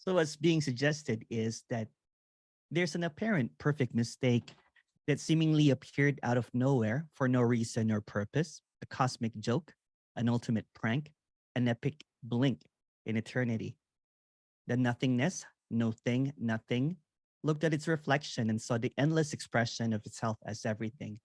So what's being suggested is that there's an apparent perfect mistake that seemingly appeared out of nowhere for no reason or purpose, a cosmic joke, an ultimate prank, an epic blink in eternity. The nothingness, no thing, nothing, looked at its reflection and saw the endless expression of itself as everything.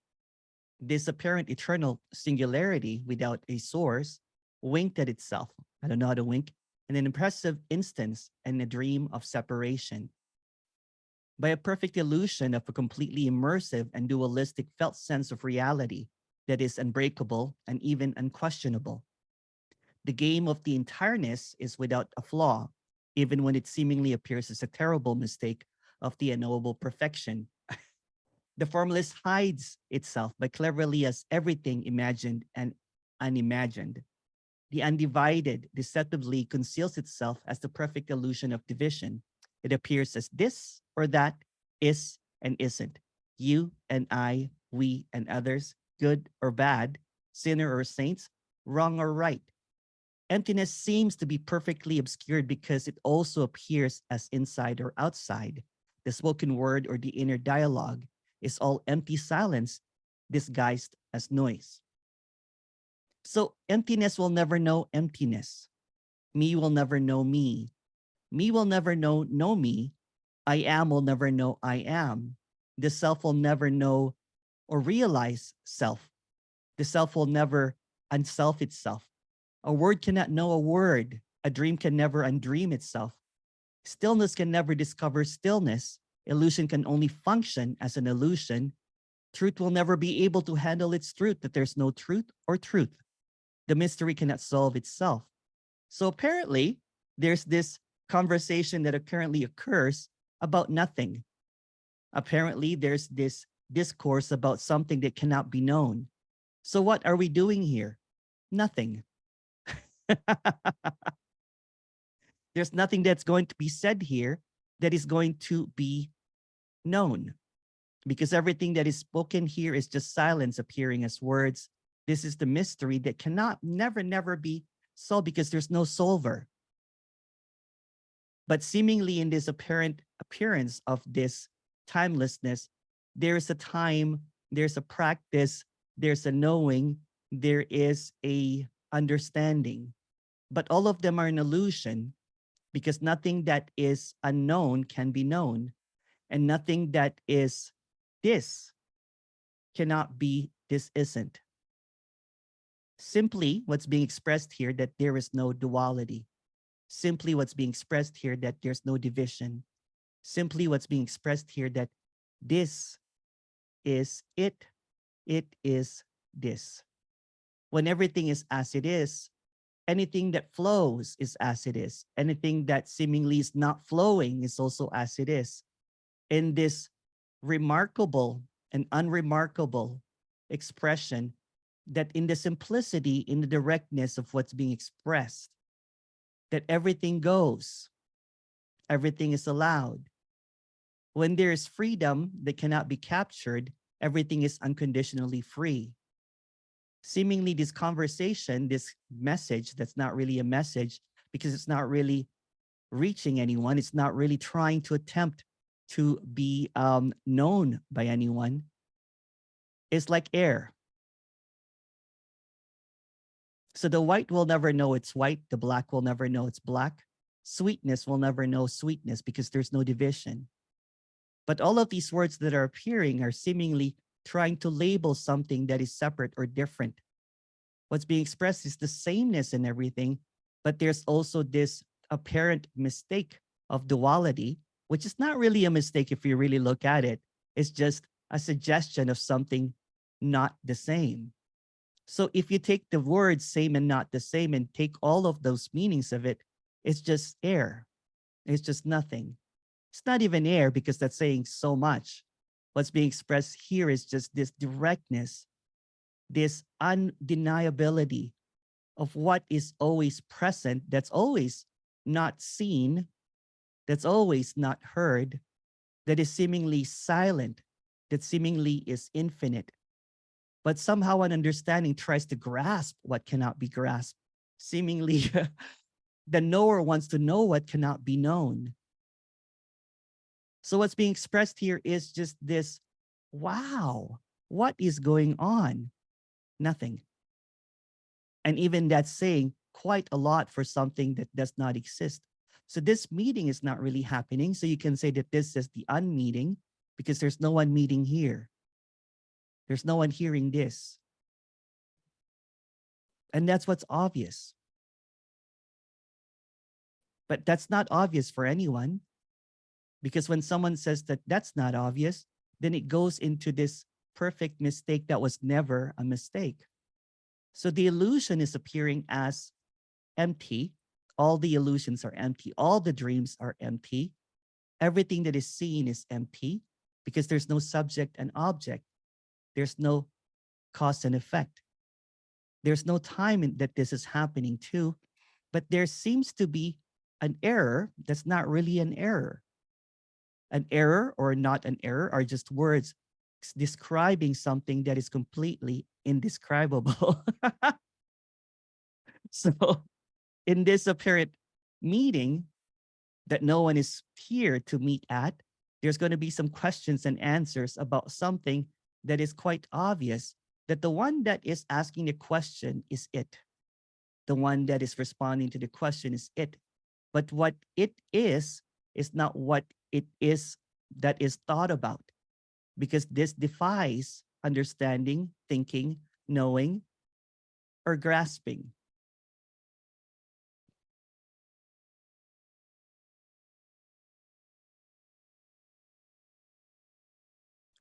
This apparent eternal singularity without a source winked at itself. I don't know how to wink. In an impressive instance and a dream of separation. By a perfect illusion of a completely immersive and dualistic felt sense of reality that is unbreakable and even unquestionable. The game of the entireness is without a flaw, even when it seemingly appears as a terrible mistake of the unknowable perfection. The formless hides itself by cleverly as everything imagined and unimagined. The undivided deceptively conceals itself as the perfect illusion of division. It appears as this or that, is and isn't, you and I, we and others, good or bad, sinner or saints, wrong or right. Emptiness seems to be perfectly obscured because it also appears as inside or outside. The spoken word or the inner dialogue is all empty silence disguised as noise. So emptiness will never know emptiness. Me will never know me. Me will never know me. I am will never know I am. The self will never know or realize self. The self will never unself itself. A word cannot know a word. A dream can never undream itself. Stillness can never discover stillness. Illusion can only function as an illusion. Truth will never be able to handle its truth, that there's no truth or truth. The mystery cannot solve itself. So apparently, there's this conversation that currently occurs about nothing. Apparently, there's this discourse about something that cannot be known. So what are we doing here? Nothing. There's nothing that's going to be said here that is going to be known, because everything that is spoken here is just silence appearing as words. This is the mystery that cannot never be solved because there's no solver. But seemingly in this apparent appearance of this timelessness, there is a time, there's a practice, there's a knowing, there is a understanding. But all of them are an illusion, because nothing that is unknown can be known, and nothing that is this cannot be this isn't. Simply what's being expressed here, that there is no duality. Simply what's being expressed here, that there's no division. Simply what's being expressed here, that this is it is this. When everything is as it is, anything that flows is as it is. Anything that seemingly is not flowing is also as it is. In this remarkable and unremarkable expression, that in the simplicity, in the directness of what's being expressed, that everything goes, everything is allowed. When there is freedom that cannot be captured, everything is unconditionally free. Seemingly this conversation, this message that's not really a message, because it's not really reaching anyone, it's not really trying to attempt to be known by anyone, is like air. So the white will never know it's white, the black will never know it's black, sweetness will never know sweetness because there's no division. But all of these words that are appearing are seemingly trying to label something that is separate or different. What's being expressed is the sameness in everything, but there's also this apparent mistake of duality, which is not really a mistake if you really look at it. It's just a suggestion of something not the same. So if you take the words same and not the same and take all of those meanings of it, it's just air. It's just nothing. It's not even air because that's saying so much. What's being expressed here is just this directness, this undeniability of what is always present, that's always not seen, that's always not heard, that is seemingly silent, that seemingly is infinite. But somehow an understanding tries to grasp what cannot be grasped. Seemingly The knower wants to know what cannot be known. So what's being expressed here is just this, wow, what is going on? Nothing. And even that's saying quite a lot for something that does not exist. So this meeting is not really happening. So you can say that this is the unmeeting because there's no one meeting here. There's no one hearing this. And that's what's obvious. But that's not obvious for anyone, because when someone says that that's not obvious, then it goes into this perfect mistake that was never a mistake. So the illusion is appearing as empty. All the illusions are empty. All the dreams are empty. Everything that is seen is empty because there's no subject and object. There's no cause and effect. There's no time that this is happening to, but there seems to be an error that's not really an error. An error or not an error are just words describing something that is completely indescribable. So in this apparent meeting that no one is here to meet at, there's going to be some questions and answers about something that is quite obvious, that the one that is asking the question is it. The one that is responding to the question is it. But what it is not what it is that is thought about, because this defies understanding, thinking, knowing, or grasping.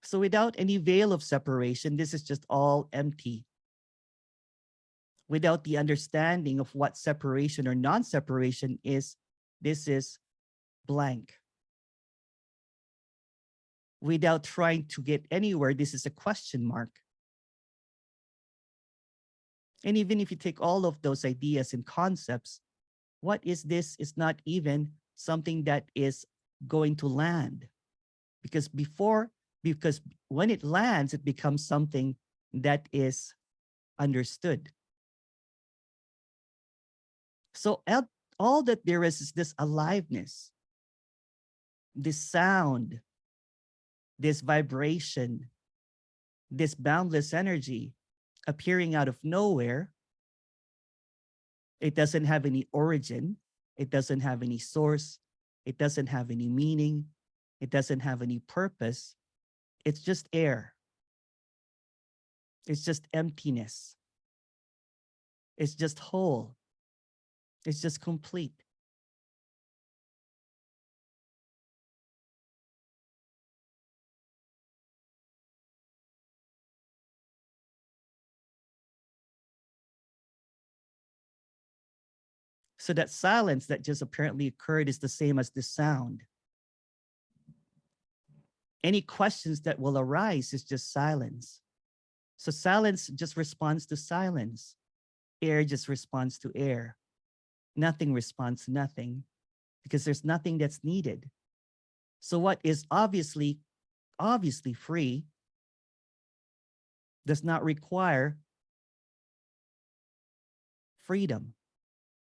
So without any veil of separation, this is just all empty. Without the understanding of what separation or non-separation is, this is blank. Without trying to get anywhere, this is a question mark. And even if you take all of those ideas and concepts, what is this is not even something that is going to land. Because when it lands, it becomes something that is understood. So all that there is this aliveness, this sound, this vibration, this boundless energy appearing out of nowhere. It doesn't have any origin. It doesn't have any source. It doesn't have any meaning. It doesn't have any purpose. It's just air. It's just emptiness. It's just whole. It's just complete. So that silence that just apparently occurred is the same as the sound. Any questions that will arise is just silence. So silence just responds to silence. Air just responds to air. Nothing responds to nothing because there's nothing that's needed. So what is obviously free does not require freedom,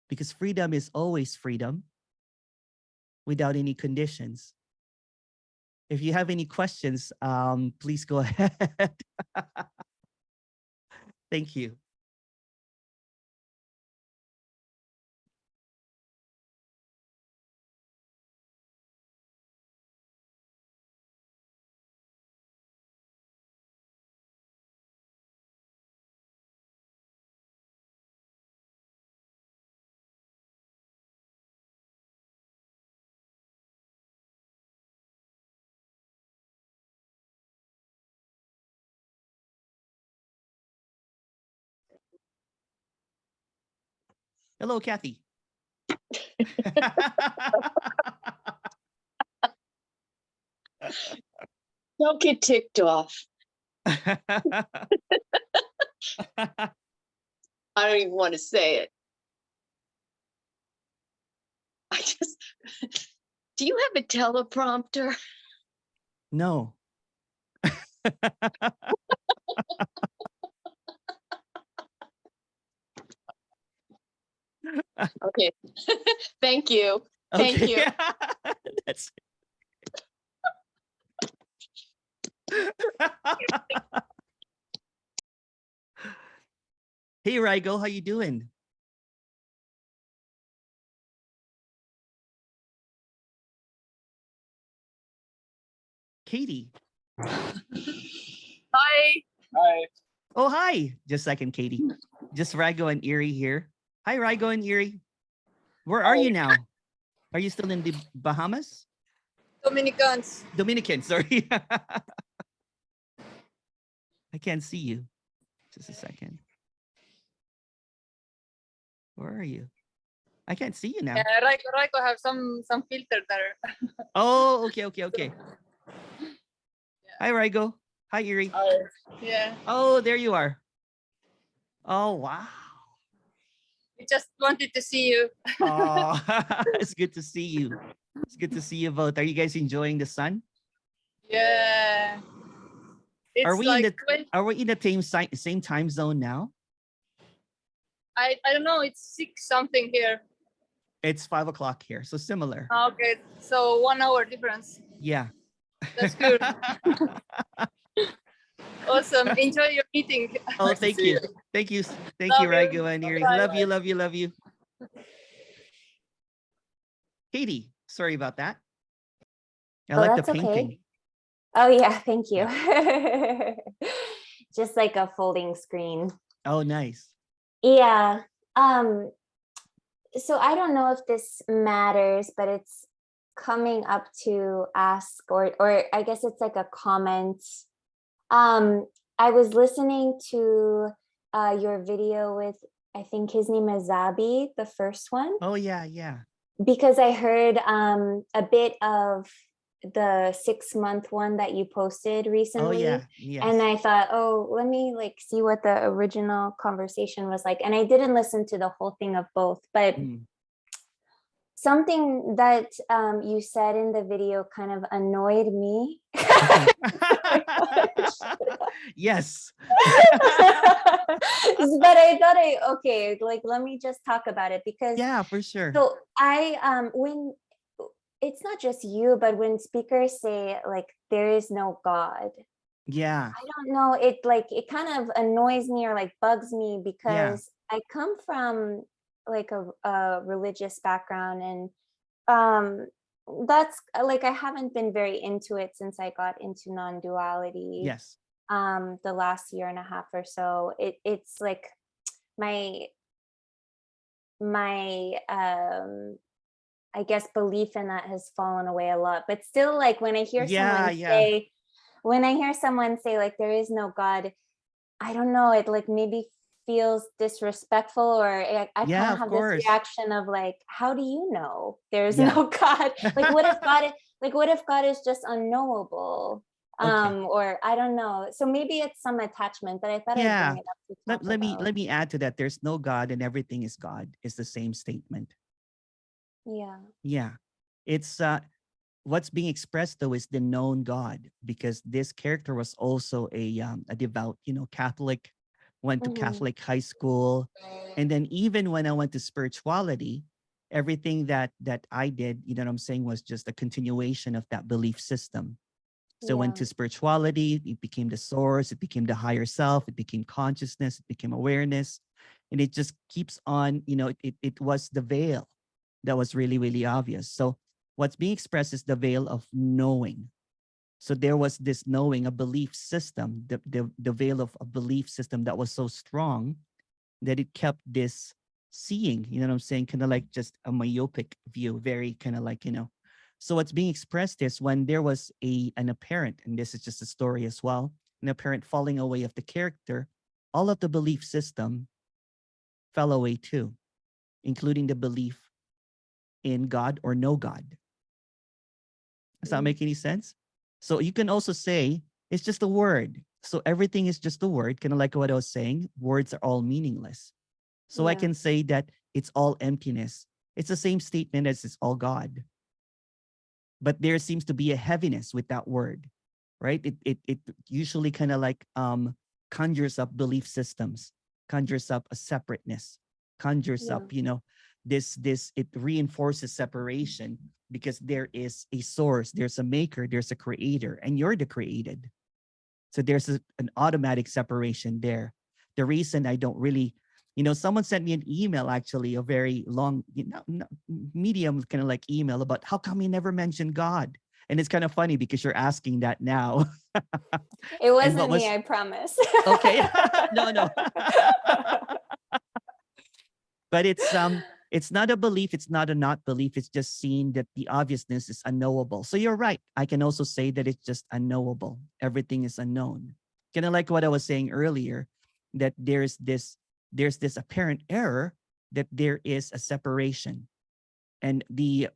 because freedom is always freedom without any conditions. If you have any questions, please go ahead. Thank you. Hello, Kathy. Don't get ticked off. I don't even want to say it. Do you have a teleprompter? No. Okay, Thank you. Thank Okay. you. That's Hey, Rigo, how you doing? Katie. Hi. Hi. Oh, hi. Just a second, Katie. Just Rigo and Erie here. Hi, Rigo and Erie. Where are you now? Are you still in the Bahamas? Dominicans. Dominican, sorry. I can't see you. Just a second. Where are you? I can't see you now. Yeah, Raiko have some filter there. Oh, okay. Hi, Rigo. Hi, Erie. Hi. Yeah. Oh, there you are. Oh, wow. We just wanted to see you. Oh, it's good to see you. It's good to see you both. Are you guys enjoying the sun? Yeah. It's Are we like in the Are we in the same time zone now? I don't know, it's 6 something here. It's 5 o'clock here, so similar. Okay, so 1 hour difference. Yeah. That's good. Awesome. Enjoy your meeting. Oh, Nice to thank see you. Thank you, Love you. Rigo and Erie. Bye-bye. Love you. Katie, sorry about that. I Oh, like the that's okay. painting. Oh yeah, thank you. Yeah. Just like a folding screen. Oh, nice. Yeah. So I don't know if this matters, but it's coming up to ask or I guess it's like a comment. I was listening to your video with, I think his name is Zabi, the first one. Oh yeah. Because I heard a bit of the 6-month one that you posted recently. Oh yeah. Yes. And I thought, oh, let me like see what the original conversation was like. And I didn't listen to the whole thing of both, but something that you said in the video kind of annoyed me. Yes. But I thought like, let me just talk about it because yeah, for sure. So I when it's not just you, but when speakers say like there is no God, yeah, I don't know, it kind of annoys me or like bugs me because I come from like a religious background, and that's like I haven't been very into it since I got into non-duality. Yes. The last year and a half or so. It's like my I guess belief in that has fallen away a lot, but still, like when I hear someone say like there is no God, I don't know, it like maybe feels disrespectful, or I kind of have this reaction of like, how do you know there's no God? Like what if God is just unknowable? Or I don't know. So maybe it's some attachment, but I thought I'd bring it up to talk about. Let me add to that. There's no God and everything is God is the same statement. Yeah. It's what's being expressed though is the known God, because this character was also a devout, Catholic, went to Catholic high school. And then even when I went to spirituality, everything that I did, you know what I'm saying, was just a continuation of that belief system. So went to spirituality, it became the source, it became the higher self, it became consciousness, it became awareness. And it just keeps on, it was the veil that was really, really obvious. So what's being expressed is the veil of knowing. So there was this knowing, a belief system, the veil of a belief system that was so strong that it kept this seeing, you know what I'm saying, kind of like just a myopic view, very kind of like, So what's being expressed is when there was an apparent, and this is just a story as well, an apparent falling away of the character, all of the belief system fell away too, including the belief in God or no God. Does that make any sense? So you can also say it's just a word. So everything is just a word, kind of like what I was saying. Words are all meaningless. So I can say that it's all emptiness. It's the same statement as it's all God. But there seems to be a heaviness with that word, right? It usually kind of like conjures up belief systems, conjures up a separateness, conjures up, it reinforces separation because there is a source, there's a maker, there's a creator, and you're the created. So there's an automatic separation there. The reason I don't really, someone sent me an email, actually, a very long, medium kind of like email about how come you never mentioned God? And it's kind of funny because you're asking that now. It wasn't me, I promise. Okay. No. But it's not a belief, it's not a not belief, it's just seeing that the obviousness is unknowable. So you're right. I can also say that it's just unknowable. Everything is unknown. Kind of like what I was saying earlier, that there's this apparent error, that there is a separation. And the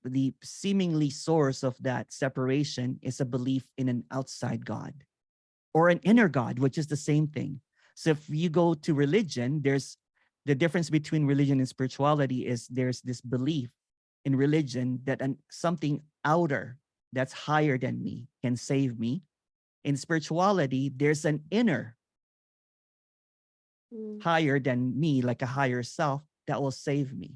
seemingly source of that separation is a belief in an outside God or an inner God, which is the same thing. So if you go to religion, there's the difference between religion and spirituality is there's this belief in religion that something outer that's higher than me can save me. In spirituality, there's an inner higher than me, like a higher self, that will save me.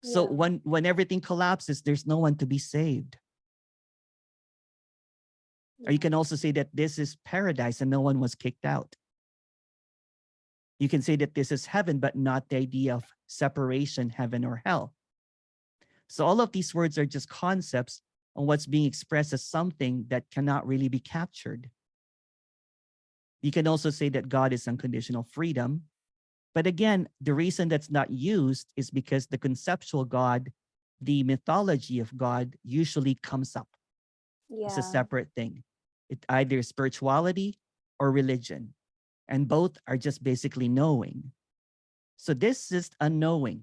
So when everything collapses, there's no one to be saved. Or you can also say that this is paradise and no one was kicked out. You can say that this is heaven, but not the idea of separation, heaven or hell. So all of these words are just concepts on what's being expressed as something that cannot really be captured. You can also say that God is unconditional freedom. But again, the reason that's not used is because the conceptual God, the mythology of God, usually comes up. It's a separate thing. It either is spirituality or religion. And both are just basically knowing. So this is unknowing.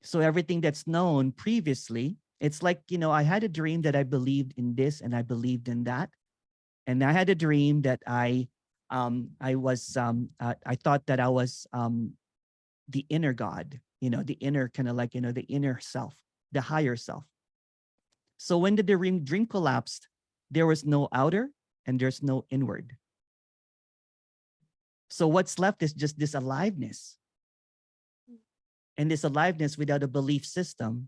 So everything that's known previously, it's like, I had a dream that I believed in this and I believed in that. And I had a dream that I thought that I was the inner God, the inner kind of like, the inner self, the higher self. So when the dream collapsed, there was no outer and there's no inward. So what's left is just this aliveness. And this aliveness without a belief system,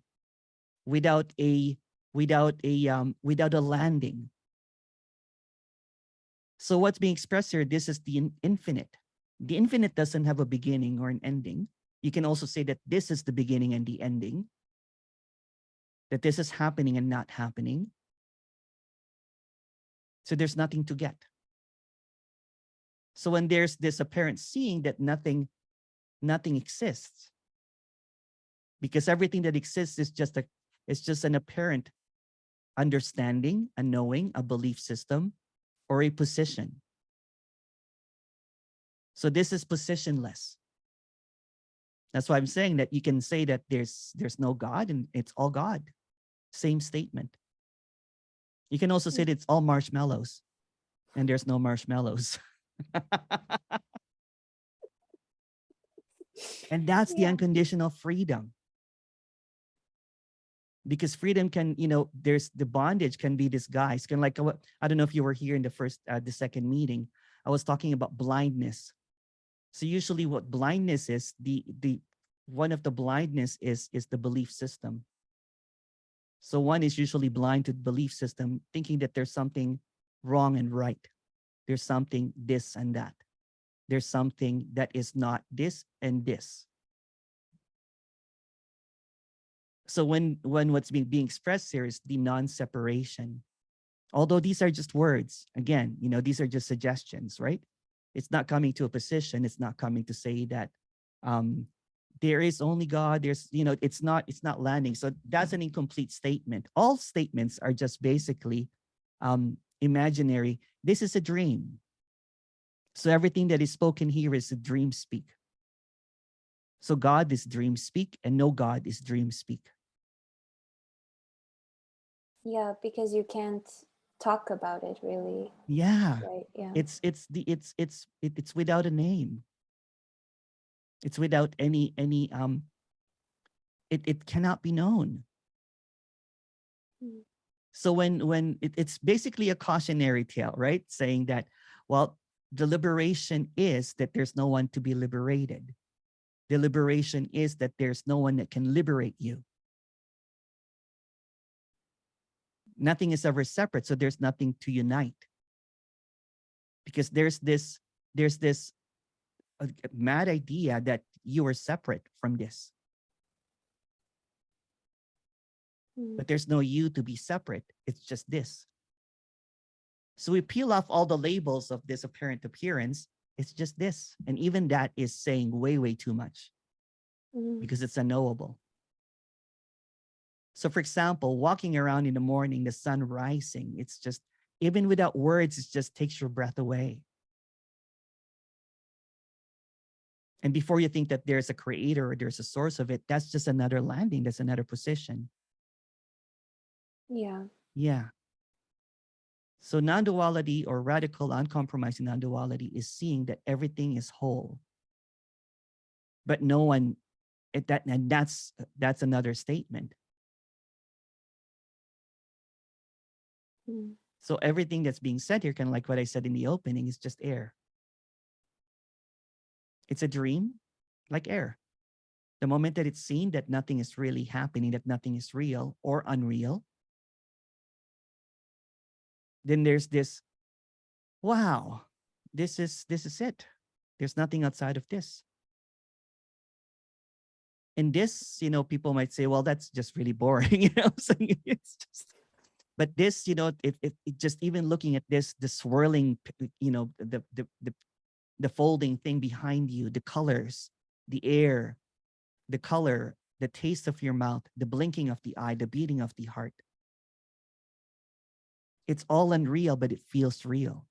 without a landing. So what's being expressed here, this is the infinite. The infinite doesn't have a beginning or an ending. You can also say that this is the beginning and the ending. That this is happening and not happening. So there's nothing to get. So when there's this apparent seeing that nothing exists, because everything that exists is just an apparent understanding, a knowing, a belief system, or a position. So this is positionless. That's why I'm saying that you can say that there's no God and it's all God. Same statement. You can also say that it's all marshmallows and there's no marshmallows. And that's the unconditional freedom. Because freedom can, there's the bondage can be disguised. Kind of like, I don't know if you were here in the second meeting. I was talking about blindness. So usually what blindness is, one of the blindness is the belief system. So one is usually blind to the belief system, thinking that there's something wrong and right. There's something this and that. There's something that is not this and this. So when what's being expressed here is the non-separation. Although these are just words, again, these are just suggestions, right? It's not coming to a position. It's not coming to say that there is only God. There's, it's not landing. So that's an incomplete statement. All statements are just basically imaginary. This is a dream. So everything that is spoken here is a dream speak. So God is dream speak and no God is dream speak. Yeah, because you can't talk about it really. Yeah. Right. Yeah. It's without a name. It's without any it cannot be known. So when it's basically a cautionary tale, right? Saying that, well, the liberation is that there's no one to be liberated. The liberation is that there's no one that can liberate you. Nothing is ever separate, so there's nothing to unite. Because there's this mad idea that you are separate from this. But there's no you to be separate. It's just this. So we peel off all the labels of this apparent appearance. It's just this. And even that is saying way, way too much because it's unknowable. So for example, walking around in the morning, the sun rising, it's just, even without words, it just takes your breath away. And before you think that there's a creator or there's a source of it, that's just another landing. That's another position. Yeah. Yeah. So non-duality, or radical uncompromising non-duality, is seeing that everything is whole. But no one, that's another statement. So everything that's being said here, kind of like what I said in the opening, is just air. It's a dream, like air. The moment that it's seen that nothing is really happening, that nothing is real or unreal, then there's this, wow, this is it. There's nothing outside of this. And this, people might say, well, that's just really boring, So it's just, but this, it just, even looking at this, the swirling, the folding thing behind you, the colors, the air, the color, the taste of your mouth, the blinking of the eye, the beating of the heart. It's all unreal, but it feels real.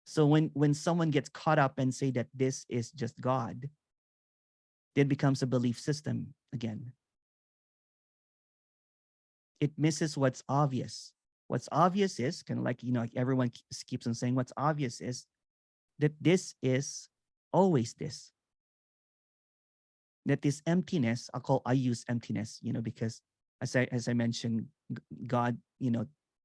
So when someone gets caught up and say that this is just God, it becomes a belief system again. It misses what's obvious. What's obvious is, kind of like, like everyone keeps on saying, what's obvious is that this is always this. That this emptiness, I use emptiness, because as I mentioned, God,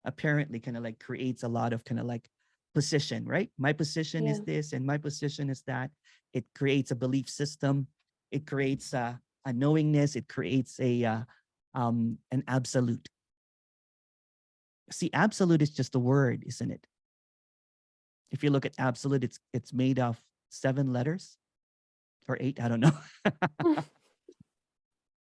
apparently kind of like creates a lot of kind of like position, right? My position is this and my position is that. It creates a belief system. It creates a knowingness. It creates an absolute. See, absolute is just a word, isn't it? If you look at absolute, it's made of 7 letters or 8, I don't know.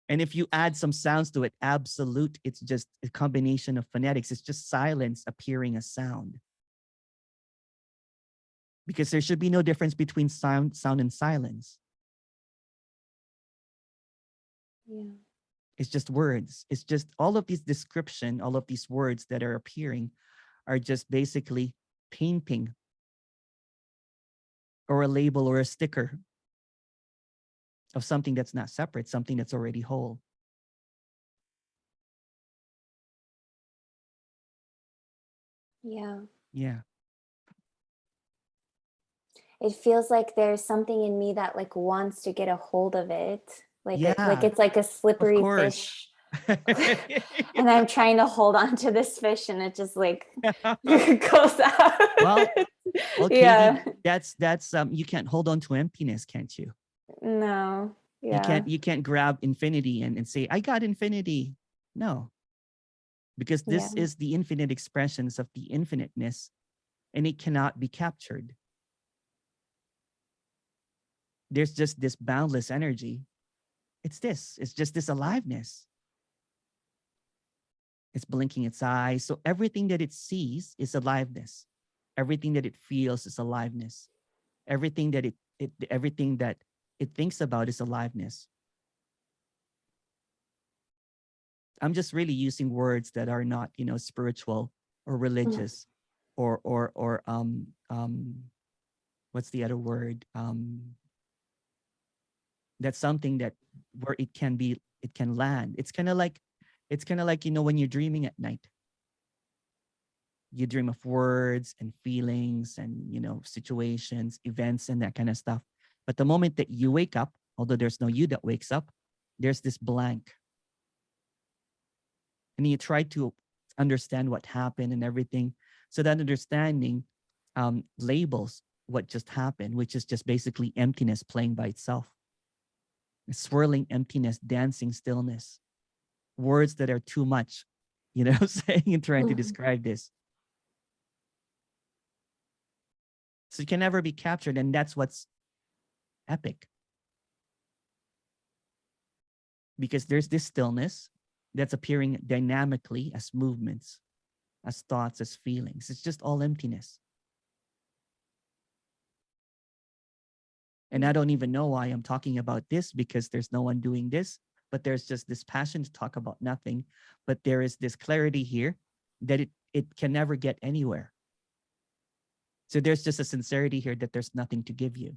And if you add some sounds to it, absolute, it's just a combination of phonetics. It's just silence appearing as sound. Because there should be no difference between sound and silence. Yeah. It's just words. It's just all of these description, all of these words that are appearing are just basically painting or a label or a sticker of something that's not separate, something that's already whole. Yeah. Yeah. It feels like there's something in me that like wants to get a hold of it. Like it's like a slippery fish. And I'm trying to hold on to this fish and it just like goes out. Well, yeah. Katie, that's you can't hold on to emptiness, can't you? No. Yeah. You can't grab infinity and say, I got infinity. No. Because this is the infinite expressions of the infiniteness, and it cannot be captured. There's just this boundless energy. It's just this aliveness. It's blinking its eyes. So everything that it sees is aliveness. Everything that it feels is aliveness. Everything that everything that it thinks about is aliveness. I'm just really using words that are not, spiritual or religious or what's the other word? That's something that where it can land. It's kind of like, when you're dreaming at night. You dream of words and feelings and, situations, events, and that kind of stuff. But the moment that you wake up, although there's no you that wakes up, there's this blank. And you try to understand what happened and everything. So that understanding labels what just happened, which is just basically emptiness playing by itself. A swirling emptiness, dancing stillness. Words that are too much, saying and trying to describe this. So it can never be captured, and that's what's epic. Because there's this stillness that's appearing dynamically as movements, as thoughts, as feelings. It's just all emptiness. And I don't even know why I'm talking about this, because there's no one doing this, but there's just this passion to talk about nothing. But there is this clarity here that it can never get anywhere. So there's just a sincerity here that there's nothing to give you,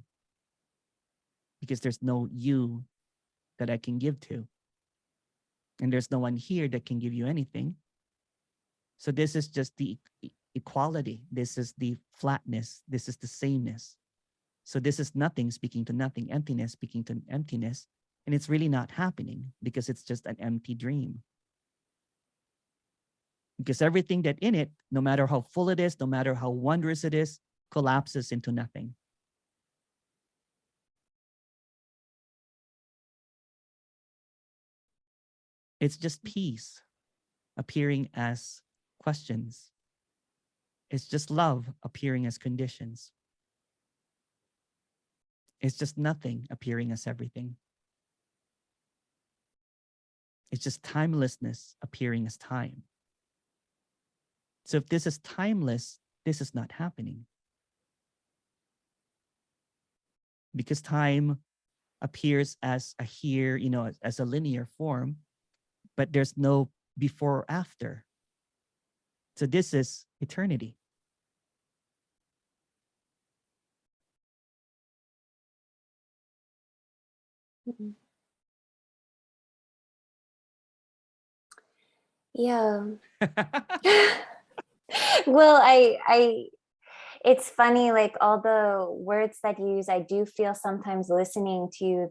because there's no you that I can give to. And there's no one here that can give you anything. So this is just the equality. This is the flatness. This is the sameness. So this is nothing speaking to nothing, emptiness speaking to emptiness. And it's really not happening, because it's just an empty dream. Because everything that in it, no matter how full it is, no matter how wondrous it is, collapses into nothing. It's just peace appearing as questions. It's just love appearing as conditions. It's just nothing appearing as everything. It's just timelessness appearing as time. So if this is timeless, this is not happening. Because time appears as a here, as a linear form, but there's no before or after. So this is eternity. Yeah. Well, it's funny, like all the words that you use, I do feel sometimes listening to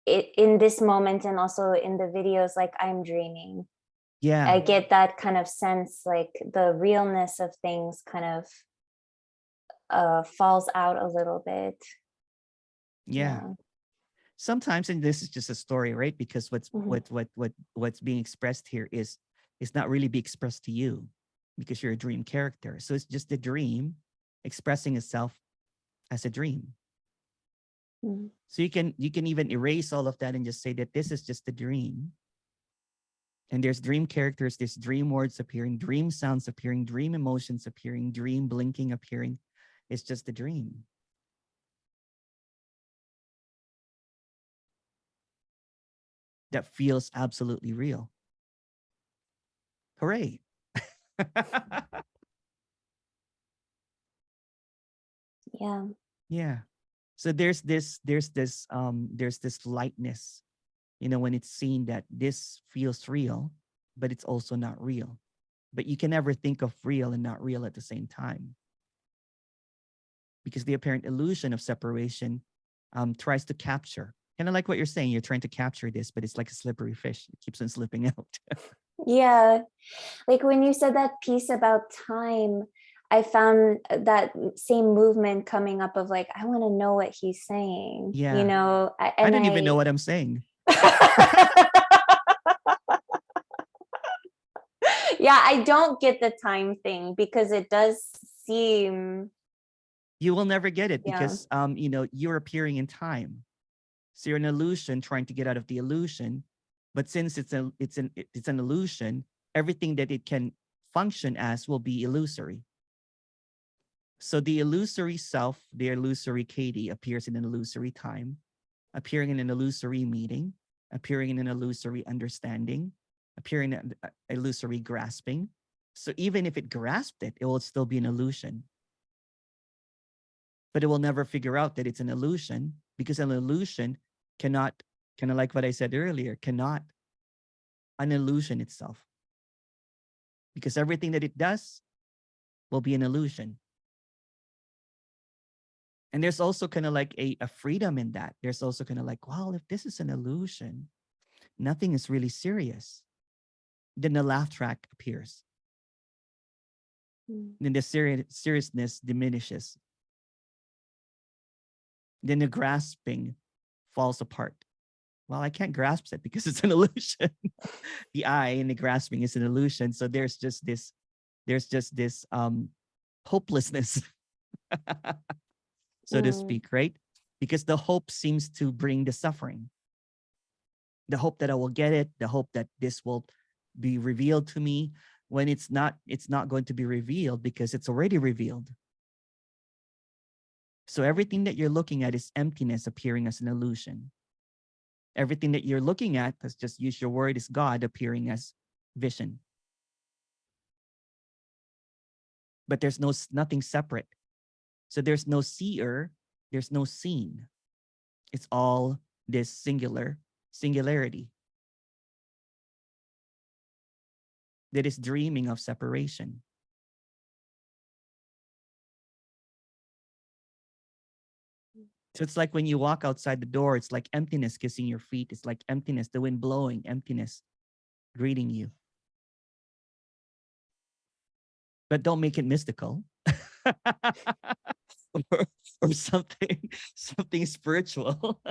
it in this moment, and also in the videos, like I'm dreaming. Yeah. I get that kind of sense, like the realness of things kind of falls out a little bit. Yeah. Sometimes, and this is just a story, right? Because what's being expressed here is not really be expressed to you, because you're a dream character. So it's just a dream expressing itself as a dream. So you can even erase all of that and just say that this is just a dream. And there's dream characters, there's dream words appearing, dream sounds appearing, dream emotions appearing, dream blinking appearing. It's just a dream. That feels absolutely real. Hooray. Yeah. Yeah. So there's this lightness, when it's seen that this feels real, but it's also not real. But you can never think of real and not real at the same time. Because the apparent illusion of separation tries to capture. Kind of like what you're saying, you're trying to capture this, but it's like a slippery fish. It keeps on slipping out. Yeah. Like when you said that piece about time, I found that same movement coming up of like, I want to know what he's saying. Yeah. I don't even know what I'm saying. Yeah, I don't get the time thing, because it does seem... You will never get it, because you're appearing in time. So you're an illusion trying to get out of the illusion. But since it's an illusion, everything that it can function as will be illusory. So the illusory self, the illusory Katie, appears in an illusory time, appearing in an illusory meeting, appearing in an illusory understanding, appearing in an illusory grasping. So even if it grasped it, it will still be an illusion. But it will never figure out that it's an illusion, because an illusion cannot, kind of like what I said earlier, cannot an illusion itself. Because everything that it does will be an illusion. And there's also kind of like a freedom in that. There's also kind of like, well, if this is an illusion, nothing is really serious. Then the laugh track appears. Then the seriousness diminishes. then the grasping falls apart. Well, I can't grasp it because it's an illusion. The I in the grasping is an illusion. So there's just this hopelessness, so to speak, right? Because the hope seems to bring the suffering. The hope that I will get it, the hope that this will be revealed to me, when it's not going to be revealed because it's already revealed. So everything that you're looking at is emptiness appearing as an illusion. Everything that you're looking at, let's just use your word, is God appearing as vision. But there's nothing separate. So there's no seer, there's no seen. It's all this singularity that is dreaming of separation. So it's like when you walk outside the door, it's like emptiness kissing your feet. It's like emptiness, the wind blowing, emptiness greeting you. But don't make it mystical. or something spiritual,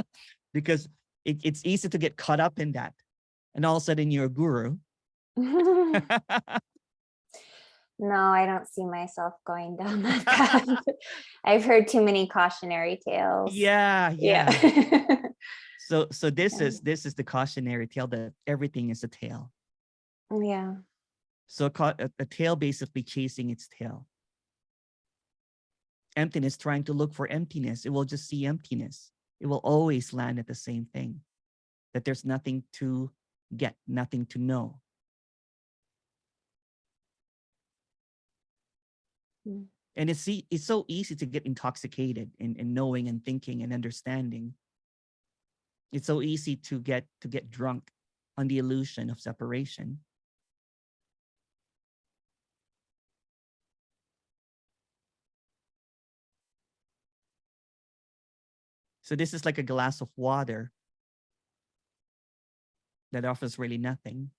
because it's easy to get caught up in that. And all of a sudden you're a guru. No, I don't see myself going down that path. I've heard too many cautionary tales. Yeah. So this Yeah. is the cautionary tale, that everything is a tale. Yeah. So a tail basically chasing its tail. Emptiness trying to look for emptiness. It will just see emptiness. It will always land at the same thing, that there's nothing to get, nothing to know. And it's so easy to get intoxicated in knowing and thinking and understanding. It's so easy to get drunk on the illusion of separation. So this is like a glass of water that offers really nothing.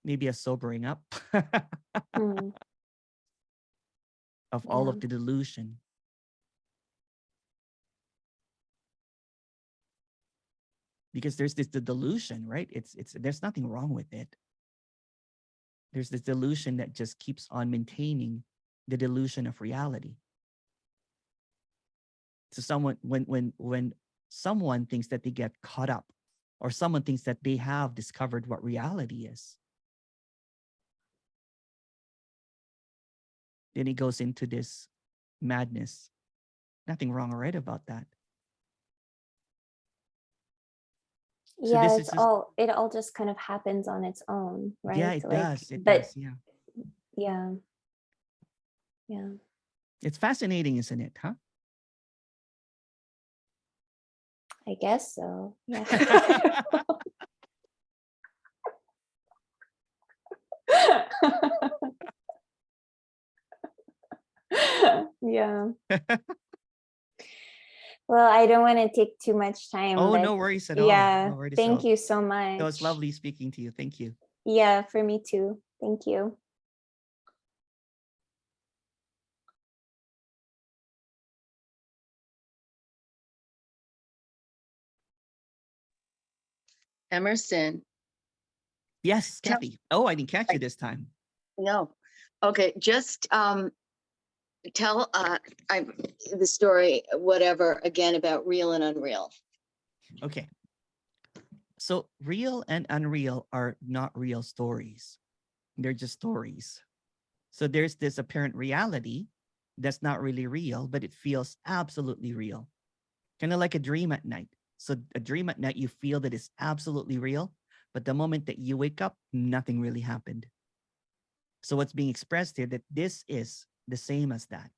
Maybe a sobering up of all of the delusion. Because there's the delusion, right? There's nothing wrong with it. There's this delusion that just keeps on maintaining the delusion of reality. So when someone thinks that they get caught up, or someone thinks that they have discovered what reality is, then he goes into this madness. Nothing wrong or right about that. So yeah, it all just kind of happens on its own, right? Yeah, it does. It does. Yeah. Yeah. It's fascinating, isn't it? Huh? I guess so. Yeah. Yeah. Well, I don't want to take too much time. Oh, no worries at all. Yeah. No worries Thank you so much. It was lovely speaking to you. Thank you. Yeah, for me too. Thank you. Emerson. Yes, Kathy. Oh, I didn't catch you this time. No. Okay, just tell the story, whatever, again, about real and unreal. Okay. So real and unreal are not real stories. They're just stories. So there's this apparent reality that's not really real, but it feels absolutely real. Kind of like a dream at night. So a dream at night, you feel that it's absolutely real, but the moment that you wake up, nothing really happened. So what's being expressed here, that this is the same as that.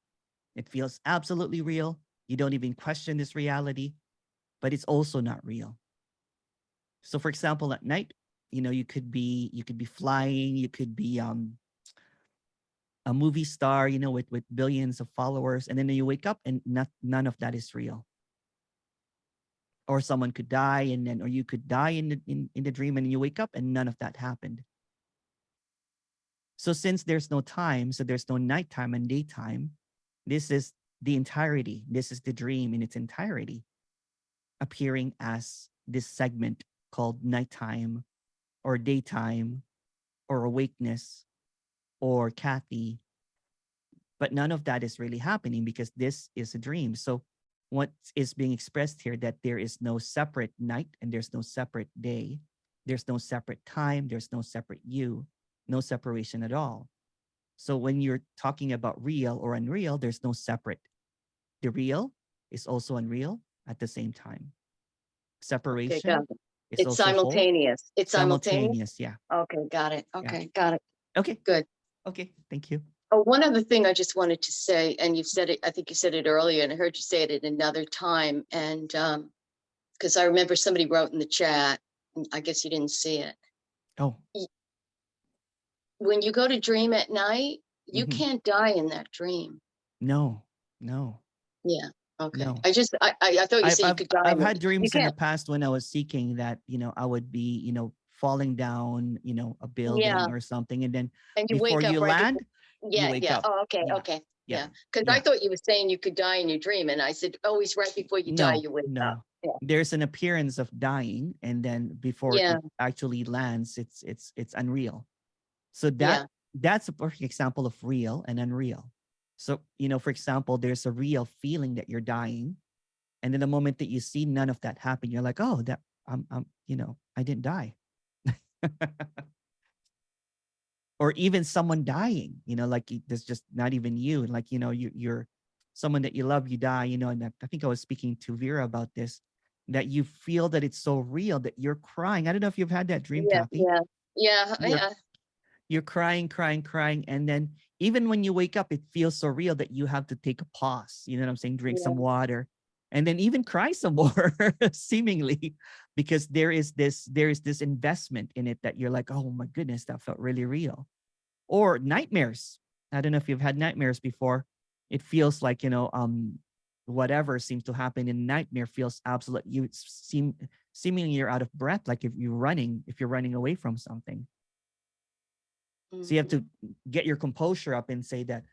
It feels absolutely real. You don't even question this reality, but it's also not real. So for example, at night, you could be flying, you could be a movie star, with billions of followers, and then you wake up and none of that is real. Or someone could die, or you could die in the dream, and you wake up and none of that happened. So since there's no time, so there's no nighttime and daytime, This is the entirety. This is the dream in its entirety, appearing as this segment called nighttime or daytime or awakeness or Kathy. But none of that is really happening because this is a dream. So what is being expressed here, that there is no separate night and there's no separate day. There's no separate time. There's no separate you, no separation at all. So when you're talking about real or unreal, there's no separate. The real is also unreal at the same time. Okay, Separation got it. is It's also whole. simultaneous. It's simultaneous. Simultaneous, yeah. Okay, got it. Yeah. Okay, got it. Okay, Good. okay, thank you. Oh, one other thing I just wanted to say, and you've said it, I think you said it earlier, and I heard you say it at another time. And because I remember somebody wrote in the chat, and I guess you didn't see it. Oh, When you go to dream at night, you Mhm. can't die in that dream. no, no, Yeah. Okay. no. I thought you said you could die. I've in it. had dreams You in the can't. past when I was seeking that, I would be, falling down, a building Yeah. or something. And then And you before wake up you right land, before. you Yeah. wake Yeah. up. Oh, okay. Yeah, Okay. yeah, Yeah. Because I yeah. thought you were saying you could die in your dream, and I said always right before you die, No, you wake up. no. Yeah. There's an appearance of dying, and then before Yeah. it actually lands, it's unreal. So Yeah. that's a perfect example of real and unreal. So, for example, there's a real feeling that you're dying. And then the moment that you see none of that happen, you're like, oh, that I didn't die. Or even someone dying, like there's just not even you. Like, you're someone that you love, you die, and I think I was speaking to Vera about this, that you feel that it's so real that you're crying. I don't know if you've had that dream, Yeah. Kathy. Yeah. Yeah. You're, Yeah. you're crying, crying, crying. And then even when you wake up, it feels so real that you have to take a pause. You know what I'm saying? Drink some water and then even cry some more, seemingly, because there is this investment in it that you're like, oh my goodness, that felt really real. Or nightmares. I don't know if you've had nightmares before. It feels like, whatever seems to happen in nightmare feels absolute. You seemingly you're out of breath, like if you're running away from something. So you have to get your composure up and say that,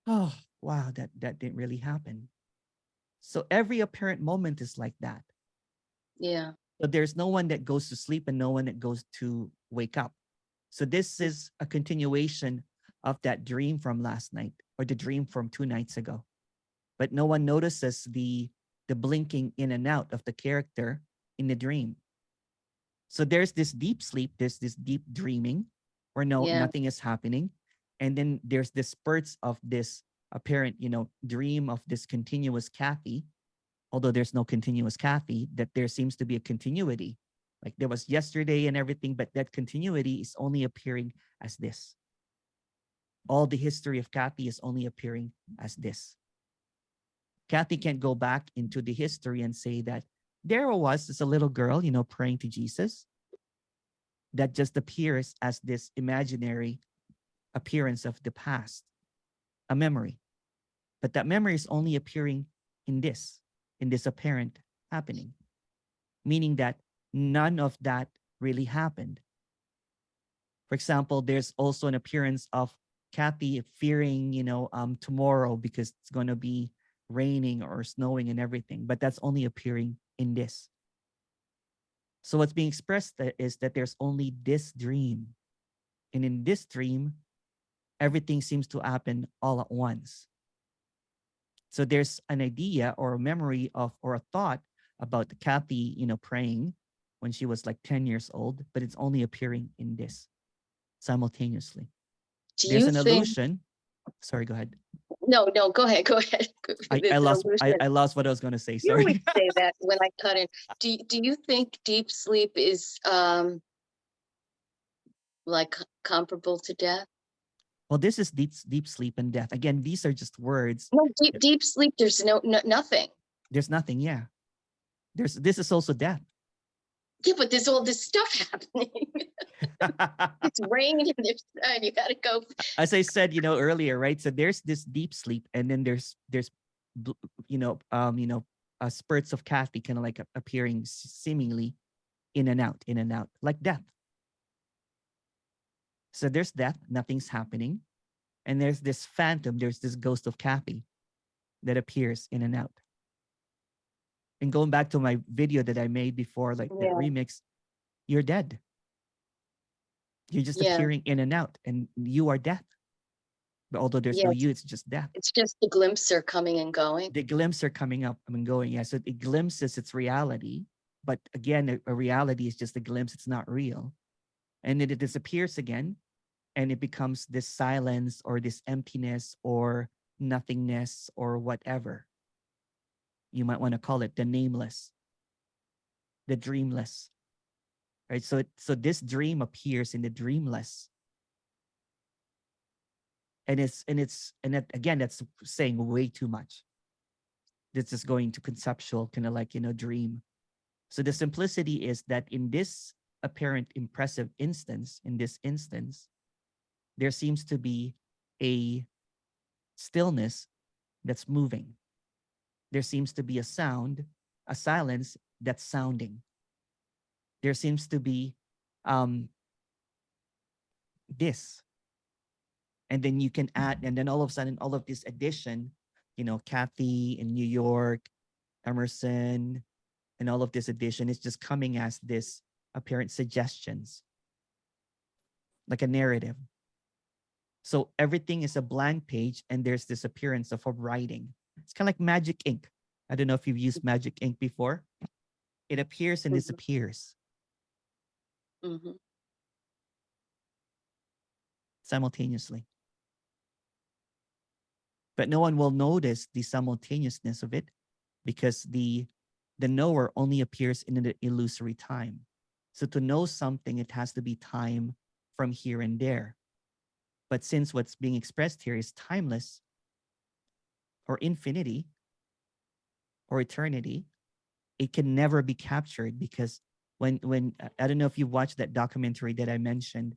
oh, wow, that didn't really happen. So every apparent moment is like that. Yeah. So there's no one that goes to sleep and no one that goes to wake up. So this is a continuation of that dream from last night or the dream from 2 nights ago. But no one notices the blinking in and out of the character in the dream. So there's this deep sleep, there's this deep dreaming where nothing is happening. And then there's the spurts of this apparent, dream of this continuous Kathy, although there's no continuous Kathy, that there seems to be a continuity. Like there was yesterday and everything, but that continuity is only appearing as this. All the history of Kathy is only appearing as this. Kathy can't go back into the history and say that there was as a little girl, praying to Jesus. That just appears as this imaginary appearance of the past, a memory. But that memory is only appearing in this apparent happening, meaning that none of that really happened. For example, there's also an appearance of Kathy fearing, tomorrow because it's going to be raining or snowing and everything, but that's only appearing in this. So what's being expressed is that there's only this dream. And in this dream, everything seems to happen all at once. So there's an idea or a memory of or a thought about Kathy, praying when she was like 10 years old, but it's only appearing in this simultaneously. There's an illusion. Sorry, go ahead. No, go ahead. Go ahead. I lost what I was going to say. You always Sorry. say that when I cut in. Do you think deep sleep is like comparable to death? Well, this is deep sleep and death. Again, these are just words. No, deep sleep. There's nothing. There's nothing. Yeah. This is also death. Yeah, but there's all this stuff happening. It's rain and there's sun. You gotta go. As I said, earlier, right? So there's this deep sleep, and then there's spurts of Kathy kind of like appearing seemingly in and out, like death. So there's death, nothing's happening, and there's this phantom, there's this ghost of Kathy, that appears in and out. And going back to my video that I made before, like that remix, you're dead. You're just appearing in and out, and you are death. But although there's no you, it's just death. It's just the glimpses are coming and going. The glimpses are coming up and going. Yeah, so it glimpses its reality. But again, a reality is just a glimpse. It's not real. And then it disappears again, and it becomes this silence or this emptiness or nothingness or whatever. You might want to call it the nameless, the dreamless. Right? So this dream appears in the dreamless. And again, that's saying way too much. This is going to conceptual, kind of like, dream. So the simplicity is that in this apparent impressive instance, there seems to be a stillness that's moving. There seems to be a sound, a silence that's sounding. There seems to be this. And then you can add, and then all of a sudden, all of this addition, Kathy in New York, Emerson, and all of this addition is just coming as this apparent suggestions, like a narrative. So everything is a blank page, and there's this appearance of a writing. It's kind of like magic ink. I don't know if you've used magic ink before. It appears and disappears simultaneously. But no one will notice the simultaneousness of it, because the knower only appears in an illusory time. So to know something, it has to be time from here and there. But since what's being expressed here is timeless or infinity or eternity, it can never be captured, because when I don't know if you watched that documentary that I mentioned,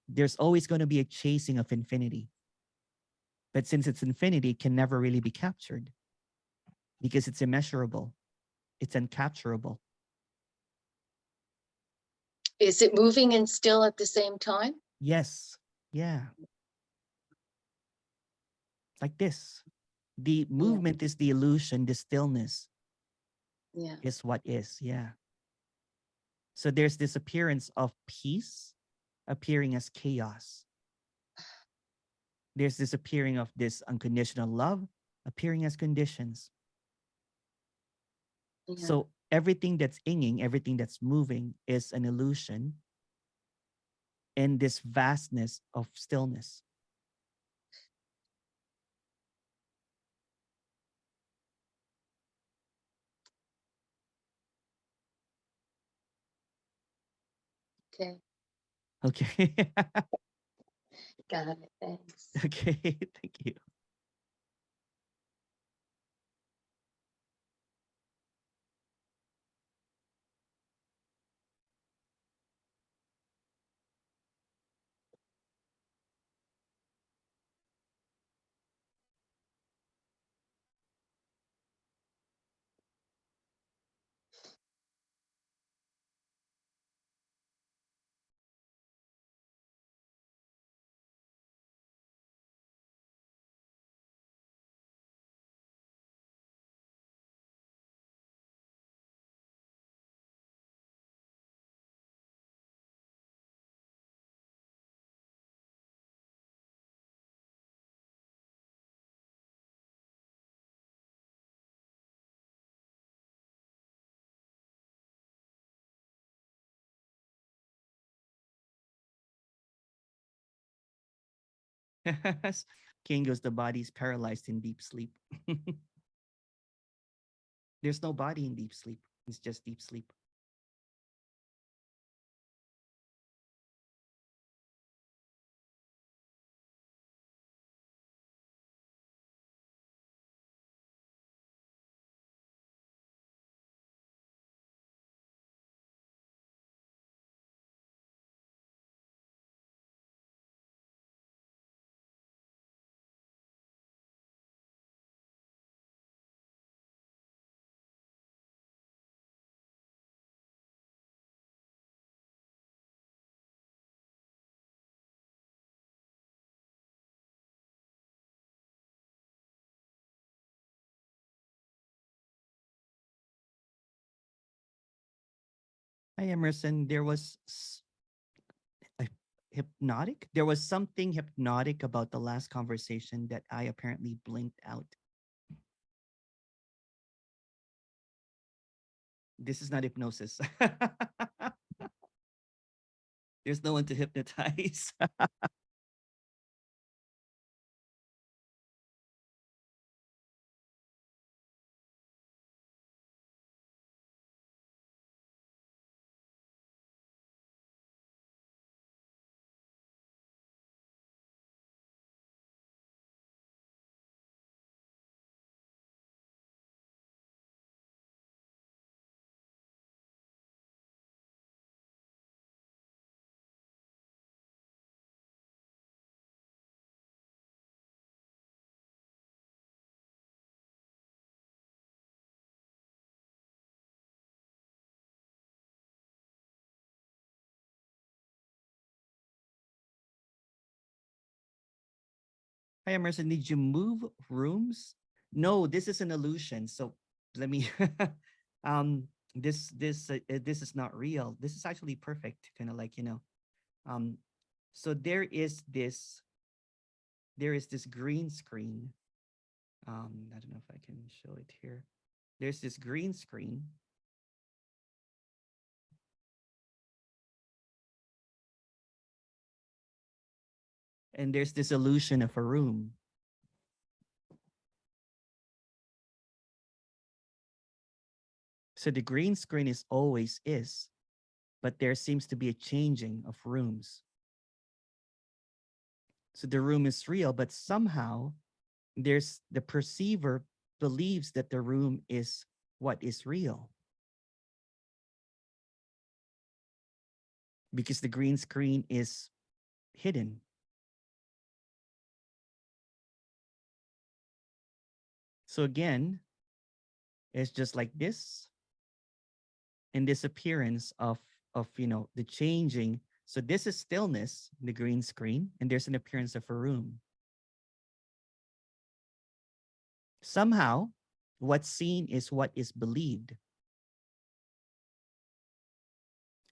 there's always going to be a chasing of infinity. But since it's infinity, it can never really be captured, because it's immeasurable. It's uncapturable. Is it moving and still at the same time? Yes. Yeah. Like this. The movement is the illusion. The stillness is what is. Yeah. So there's this appearance of peace appearing as chaos. There's this appearing of this unconditional love appearing as conditions. So everything that's inging, everything that's moving is an illusion in this vastness of stillness. Okay. Okay. Got it. Thanks. Okay. Thank you. King goes, the body's paralyzed in deep sleep. There's no body in deep sleep. It's just deep sleep. Hi, Emerson. There was hypnotic. There was something hypnotic about the last conversation that I apparently blinked out. This is not hypnosis. There's no one to hypnotize. Hi, Emerson. Did you move rooms? No, this is an illusion. So let me. This is not real. This is actually perfect. Kind of like Um, so there is this green screen. I don't know if I can show it here. There's this green screen. And there's this illusion of a room. So the green screen is always is, but there seems to be a changing of rooms. So the room is real, but somehow there's the perceiver believes that the room is what is real. Because the green screen is hidden. So again, it's just like this. And this appearance of the changing. So this is stillness, the green screen, and there's an appearance of a room. Somehow, what's seen is what is believed.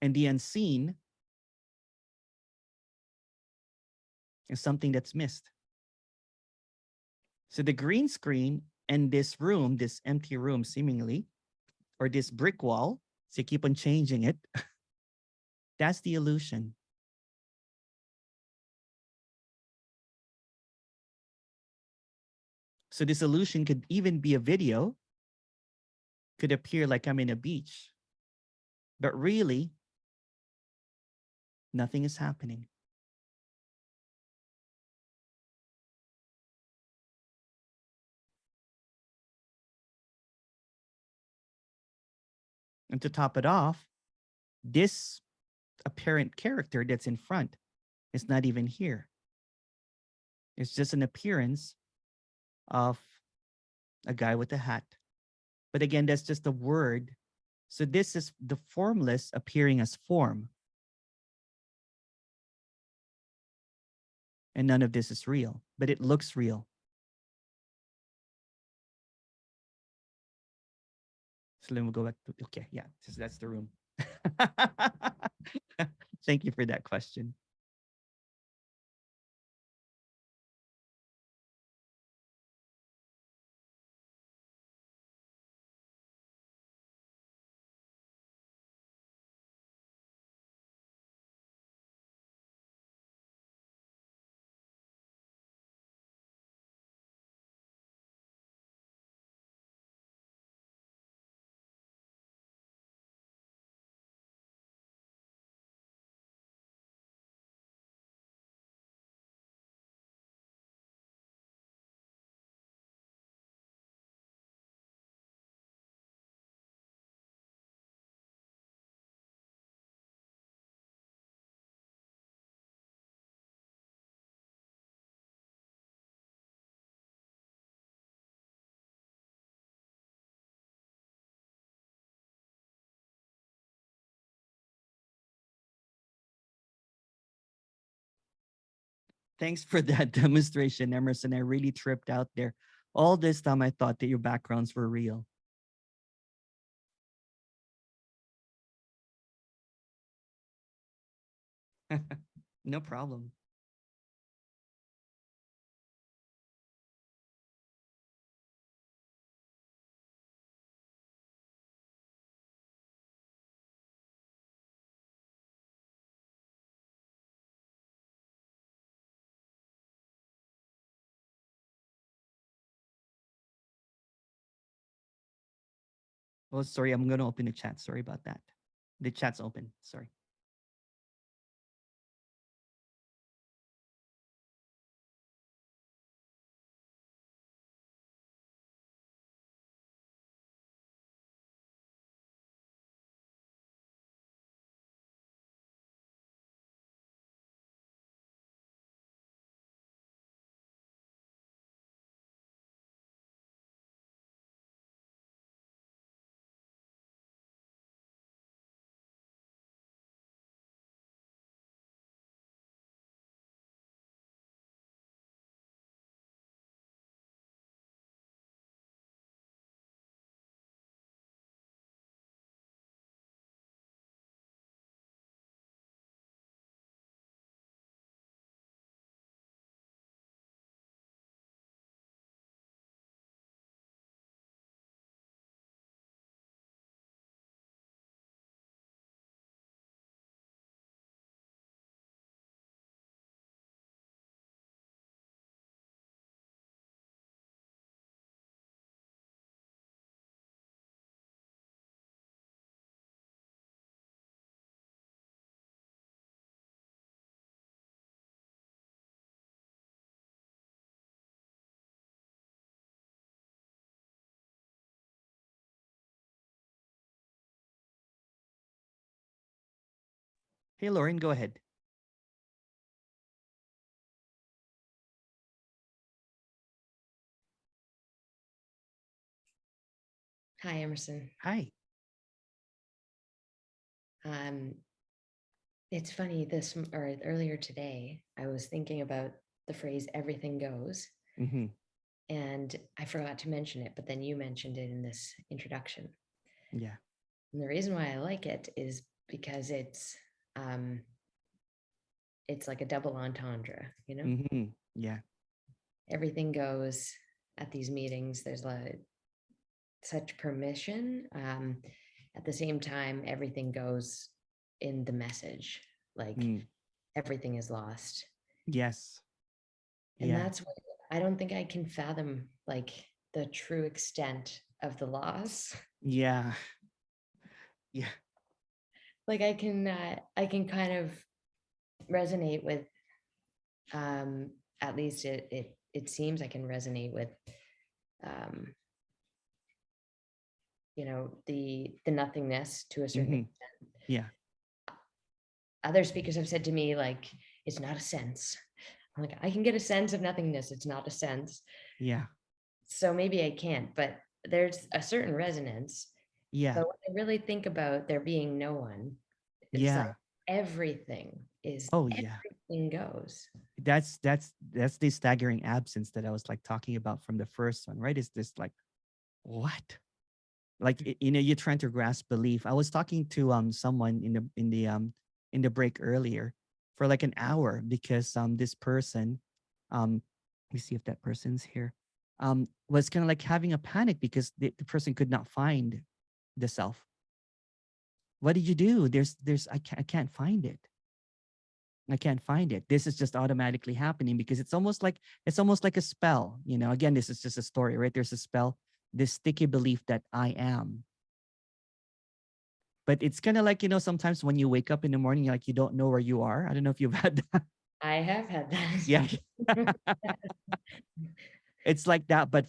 And the unseen is something that's missed. So the green screen and this room, this empty room seemingly, or this brick wall, so you keep on changing it, that's the illusion. So this illusion could even be a video, could appear like I'm in a beach, but really, nothing is happening. And to top it off, this apparent character that's in front is not even here. It's just an appearance of a guy with a hat. But again, that's just a word. So this is the formless appearing as form. And none of this is real, but it looks real. So then we'll go back to, okay, yeah, so that's the room. Thank you for that question. Thanks for that demonstration, Emerson. I really tripped out there. All this time, I thought that your backgrounds were real. No problem. Oh, sorry, I'm going to open the chat. Sorry about that. The chat's open. Sorry. Hey, Lauren, go ahead. Hi, Emerson. Hi. It's funny, earlier today, I was thinking about the phrase everything goes. Mm-hmm. And I forgot to mention it, but then you mentioned it in this introduction. Yeah. And the reason why I like it is because it's like a double entendre, you know? Mm-hmm. Yeah. Everything goes at these meetings. There's such permission. At the same time, everything goes in the message, like everything is lost. Yes. And yeah. that's what I don't think I can fathom, like the true extent of the loss. Yeah. Yeah. Like I can kind of resonate with, at least it seems I can resonate with, you know, the nothingness to a certain extent. Yeah. Other speakers have said to me, like, it's not a sense. I'm like, I can get a sense of nothingness. It's not a sense. Yeah. So maybe I can't, but there's a certain resonance. Yeah. But when I really think about there being no one, it's like everything is, everything goes. That's the staggering absence that I was like talking about from the first one, right? Is this like, what? Like, you know, you're trying to grasp belief. I was talking to someone in the break earlier for like an hour because this person, let me see if that person's here, was kind of like having a panic because the person could not find the self. What did you do? I can't find it. I can't find it. This is just automatically happening because it's almost like a spell. You know, again, this is just a story, right? There's a spell, this sticky belief that I am. But it's kind of like, you know, sometimes when you wake up in the morning, like you don't know where you are. I don't know if you've had that. I have had that. Yeah. It's like that, but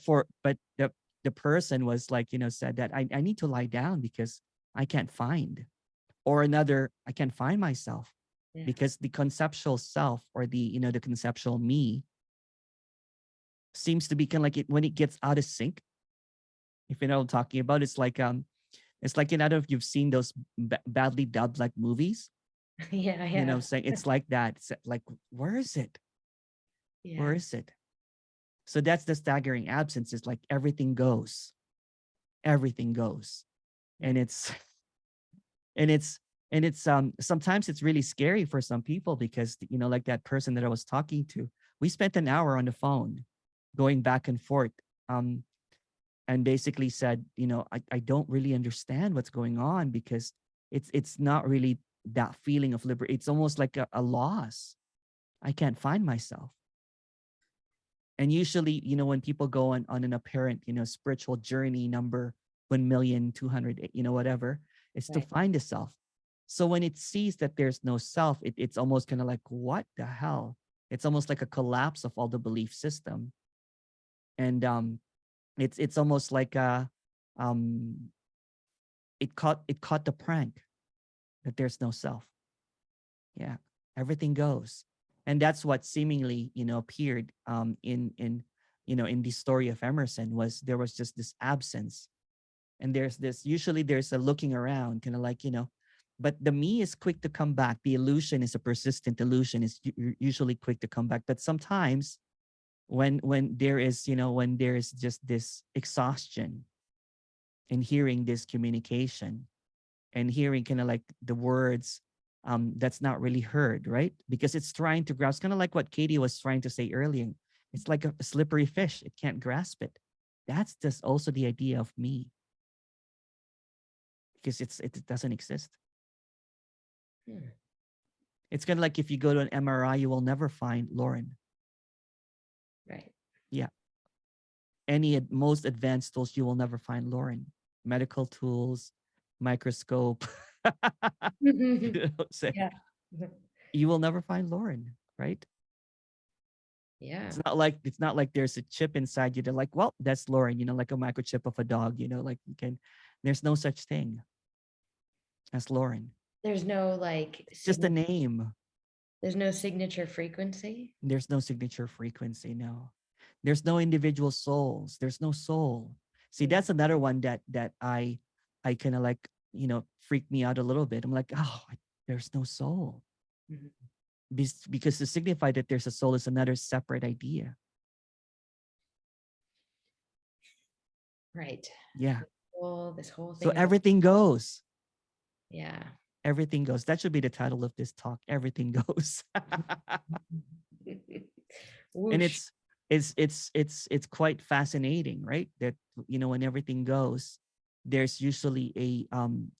the person was like, you know, said that I need to lie down because I can't find, or another, I can't find myself. Yeah. Because the conceptual self, or the, you know, the conceptual me, seems to be kind of like it when it gets out of sync. If you know what I'm talking about, it's like you know, if you've seen those badly dubbed like movies. Yeah. You know, saying it's like that. It's like, where is it? Yeah. Where is it? So that's the staggering absence. Is like everything goes, everything goes, and it's And it's sometimes it's really scary for some people because, you know, like that person that I was talking to, we spent an hour on the phone going back and forth, and basically said, you know, I don't really understand what's going on, because it's not really that feeling of liberty. It's almost like a loss. I can't find myself. And usually, you know, when people go on an apparent, you know, spiritual journey number 1,200,000, you know, whatever, it's to find the self. So when it sees that there's no self, it's almost kind of like, what the hell? It's almost like a collapse of all the belief system. And it's almost like it caught the prank that there's no self. Yeah, everything goes. And that's what seemingly, you know, appeared in you know, in the story of Emerson, was there was just this absence. And usually there's a looking around, kind of like, you know, but the me is quick to come back. The illusion is a persistent illusion, is usually quick to come back. But sometimes when there is, you know, when there is just this exhaustion in hearing this communication, and hearing kind of like the words that's not really heard, right? Because it's trying to grasp, kind of like what Katie was trying to say earlier. It's like a slippery fish. It can't grasp it. That's just also the idea of me, because it doesn't exist. It's kind of like if you go to an MRI, you will never find Lauren. Right. Yeah. Most advanced tools, you will never find Lauren. Medical tools, microscope. You know, Yeah. you will never find Lauren, right? Yeah. It's not like there's a chip inside you. They're like, well, that's Lauren, you know, like a microchip of a dog, you know, like there's no such thing as Lauren. There's no like, it's just a name. There's no signature frequency. There's no signature frequency. No, there's no individual souls. There's no soul. See, that's another one that I kind of like, you know, freaked me out a little bit. I'm like, oh, there's no soul. Because to signify that there's a soul is another separate idea. Right. Yeah. This whole thing. So everything goes. Yeah. Everything goes. That should be the title of this talk. Everything goes. And it's quite fascinating, right? That, you know, when everything goes, there's usually an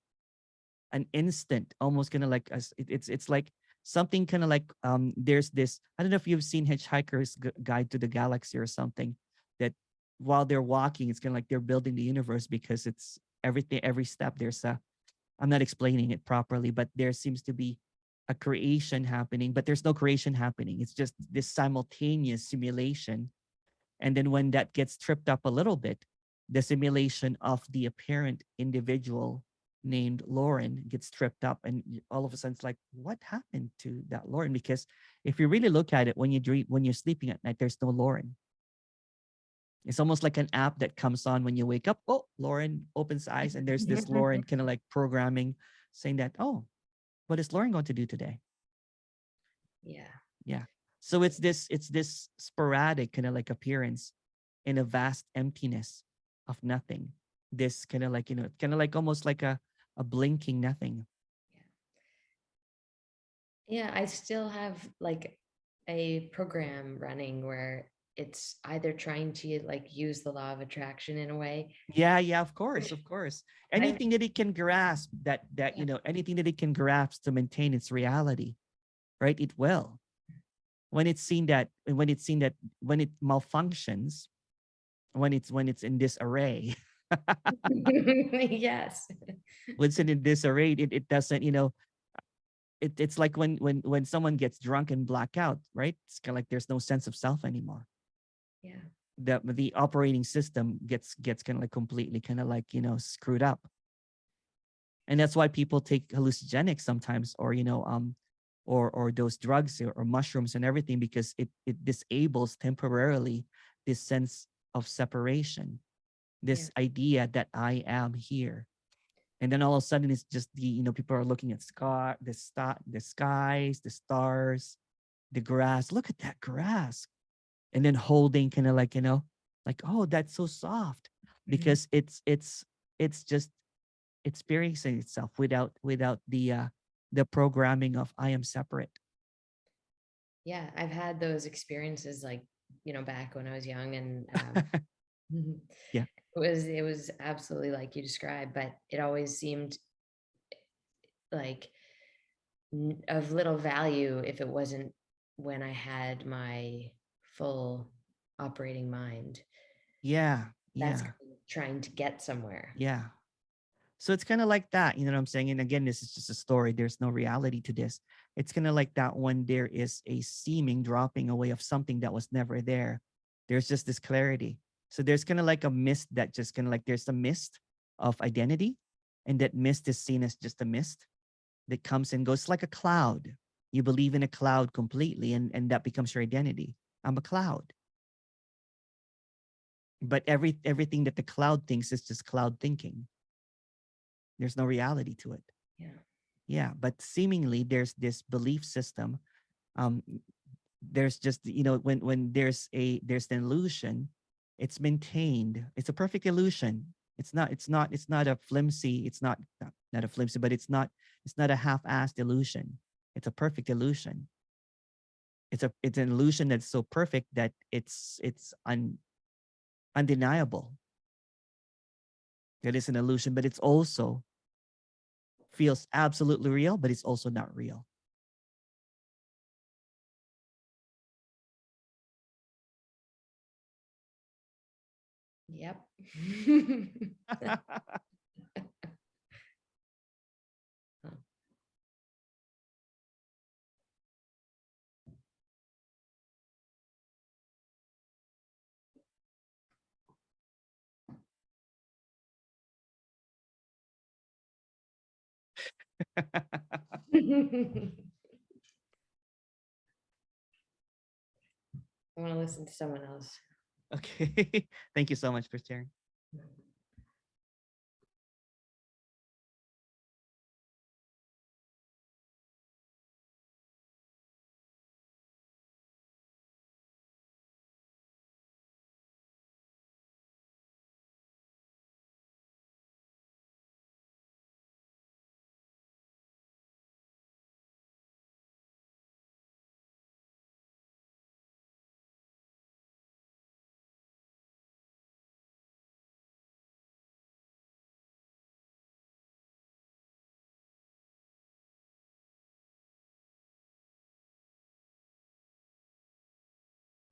instant, almost kind of like it's like something kind of like there's this, I don't know if you've seen Hitchhiker's Guide to the Galaxy or something, that while they're walking, it's kind of like they're building the universe, because it's everything, every step there's a, I'm not explaining it properly, but there seems to be a creation happening, but there's no creation happening. It's just this simultaneous simulation. And then when that gets tripped up a little bit, the simulation of the apparent individual named Lauren gets tripped up, and all of a sudden it's like, what happened to that Lauren? Because if you really look at it, when you're sleeping at night, there's no Lauren. It's almost like an app that comes on when you wake up. Oh, Lauren opens eyes, and there's this Lauren kind of like programming saying that, oh, what is Lauren going to do today? Yeah. So it's this sporadic kind of like appearance in a vast emptiness of nothing. This kind of like, you know, kind of like almost like a blinking nothing. Yeah, I still have like a program running where it's either trying to like use the law of attraction in a way. Yeah, of course. Anything that it can grasp, that you know, anything that it can grasp to maintain its reality, right? It will. When it malfunctions, when it's in disarray. Yes. When it's in disarray, it doesn't, you know, it's like when someone gets drunk and black out, right? It's kind of like there's no sense of self anymore. Yeah. The operating system gets kind of like completely kind of like, you know, screwed up. And that's why people take hallucinogenics sometimes, or, you know, or those drugs or mushrooms and everything, because it disables temporarily this sense of separation, this idea that I am here. And then all of a sudden it's just the, you know, people are looking at the skies, the stars, the grass. Look at that grass. And then holding kind of like, you know, like, oh, that's so soft, because it's just experiencing itself without the the programming of I am separate. Yeah, I've had those experiences, like, back when I was young, and Yeah. it was absolutely like you described, but it always seemed like of little value if it wasn't when I had my full operating mind. Yeah. That's Yeah. kind of trying to get somewhere. Yeah. So it's kind of like that, you know what I'm saying? And again, this is just a story. There's no reality to this. It's kind of like that when there is a seeming dropping away of something that was never there. There's just this clarity. So there's kind of like a mist that just kind of like there's a mist of identity. And that mist is seen as just a mist that comes and goes like a cloud. You believe in a cloud completely, and that becomes your identity. I'm a cloud. But everything that the cloud thinks is just cloud thinking. There's no reality to it. Yeah. Yeah, but seemingly there's this belief system. Um, there's just, when there's an illusion, it's maintained. It's a perfect illusion. It's not a flimsy. It's not a flimsy, but it's not a half-assed illusion. It's a perfect illusion. It's an illusion that's so perfect that it's undeniable. That is an illusion, but it's also feels absolutely real, but it's also not real. Yep. I want to listen to someone else. Okay. Thank you so much for sharing.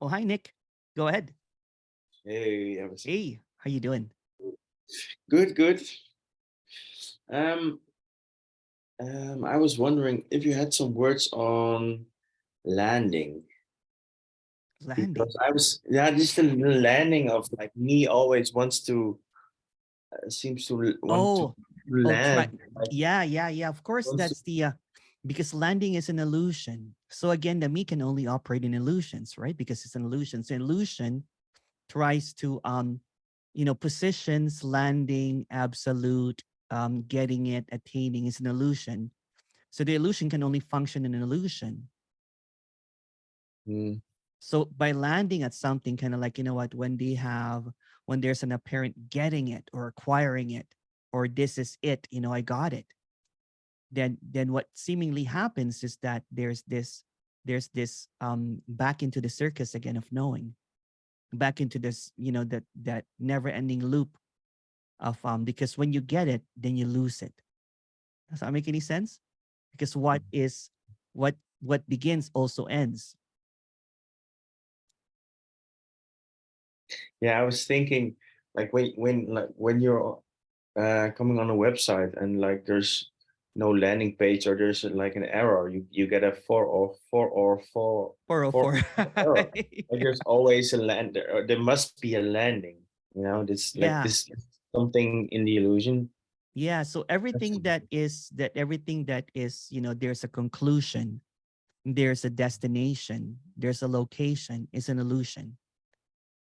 Oh, hi, Nick. Go ahead. Hey, Emerson. Hey, how you doing? Good, good. I was wondering if you had some words on landing. Landing. Because just the landing of like me always wants to, seems to want to land. Yeah. Of course, that's the because landing is an illusion. So again, the me can only operate in illusions, right? Because it's an illusion. So illusion tries to positions, landing, absolute, getting it, attaining is an illusion. So the illusion can only function in an illusion. So by landing at something, kind of like, when there's an apparent getting it or acquiring it, or this is it, I got it. Then what seemingly happens is that there's this back into the circus again of knowing, back into this, that never ending loop of because when you get it, then you lose it. Does that make any sense? Because what begins also ends. Yeah, I was thinking like when you're coming on a website and like there's no landing page or there's like an error, you get a 404 error. Like there's always a land, or there must be a landing. This like Yeah. this something in the illusion. Yeah. So everything that is, there's a conclusion, there's a destination, there's a location, is an illusion.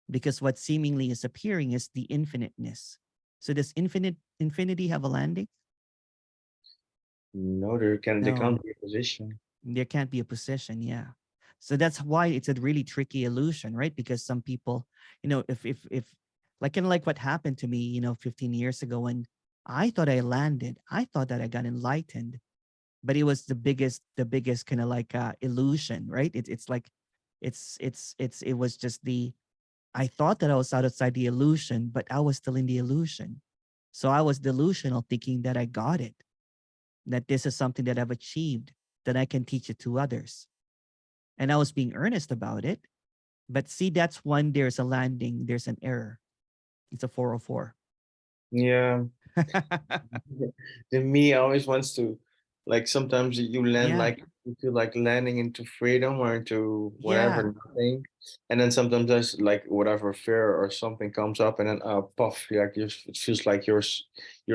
Because what seemingly is appearing is the infiniteness. So does infinity have a landing? No, there can't be a position. There can't be a position, yeah. So that's why it's a really tricky illusion, right? Because some people, if like kind of like what happened to me, 15 years ago when I thought I landed, I thought that I got enlightened. but it was the biggest kind of like illusion, right? It's like it was just I thought that I was outside the illusion, but I was still in the illusion. So I was delusional, thinking that I got it, that this is something that I've achieved, that I can teach it to others. And I was being earnest about it. But see, that's when there's a landing, there's an error. It's a 404. Yeah. The me always wants to, like, sometimes you land Yeah. like into like landing into freedom or into whatever, Yeah. nothing. And then sometimes there's like whatever fear or something comes up and then puff, like it feels like you're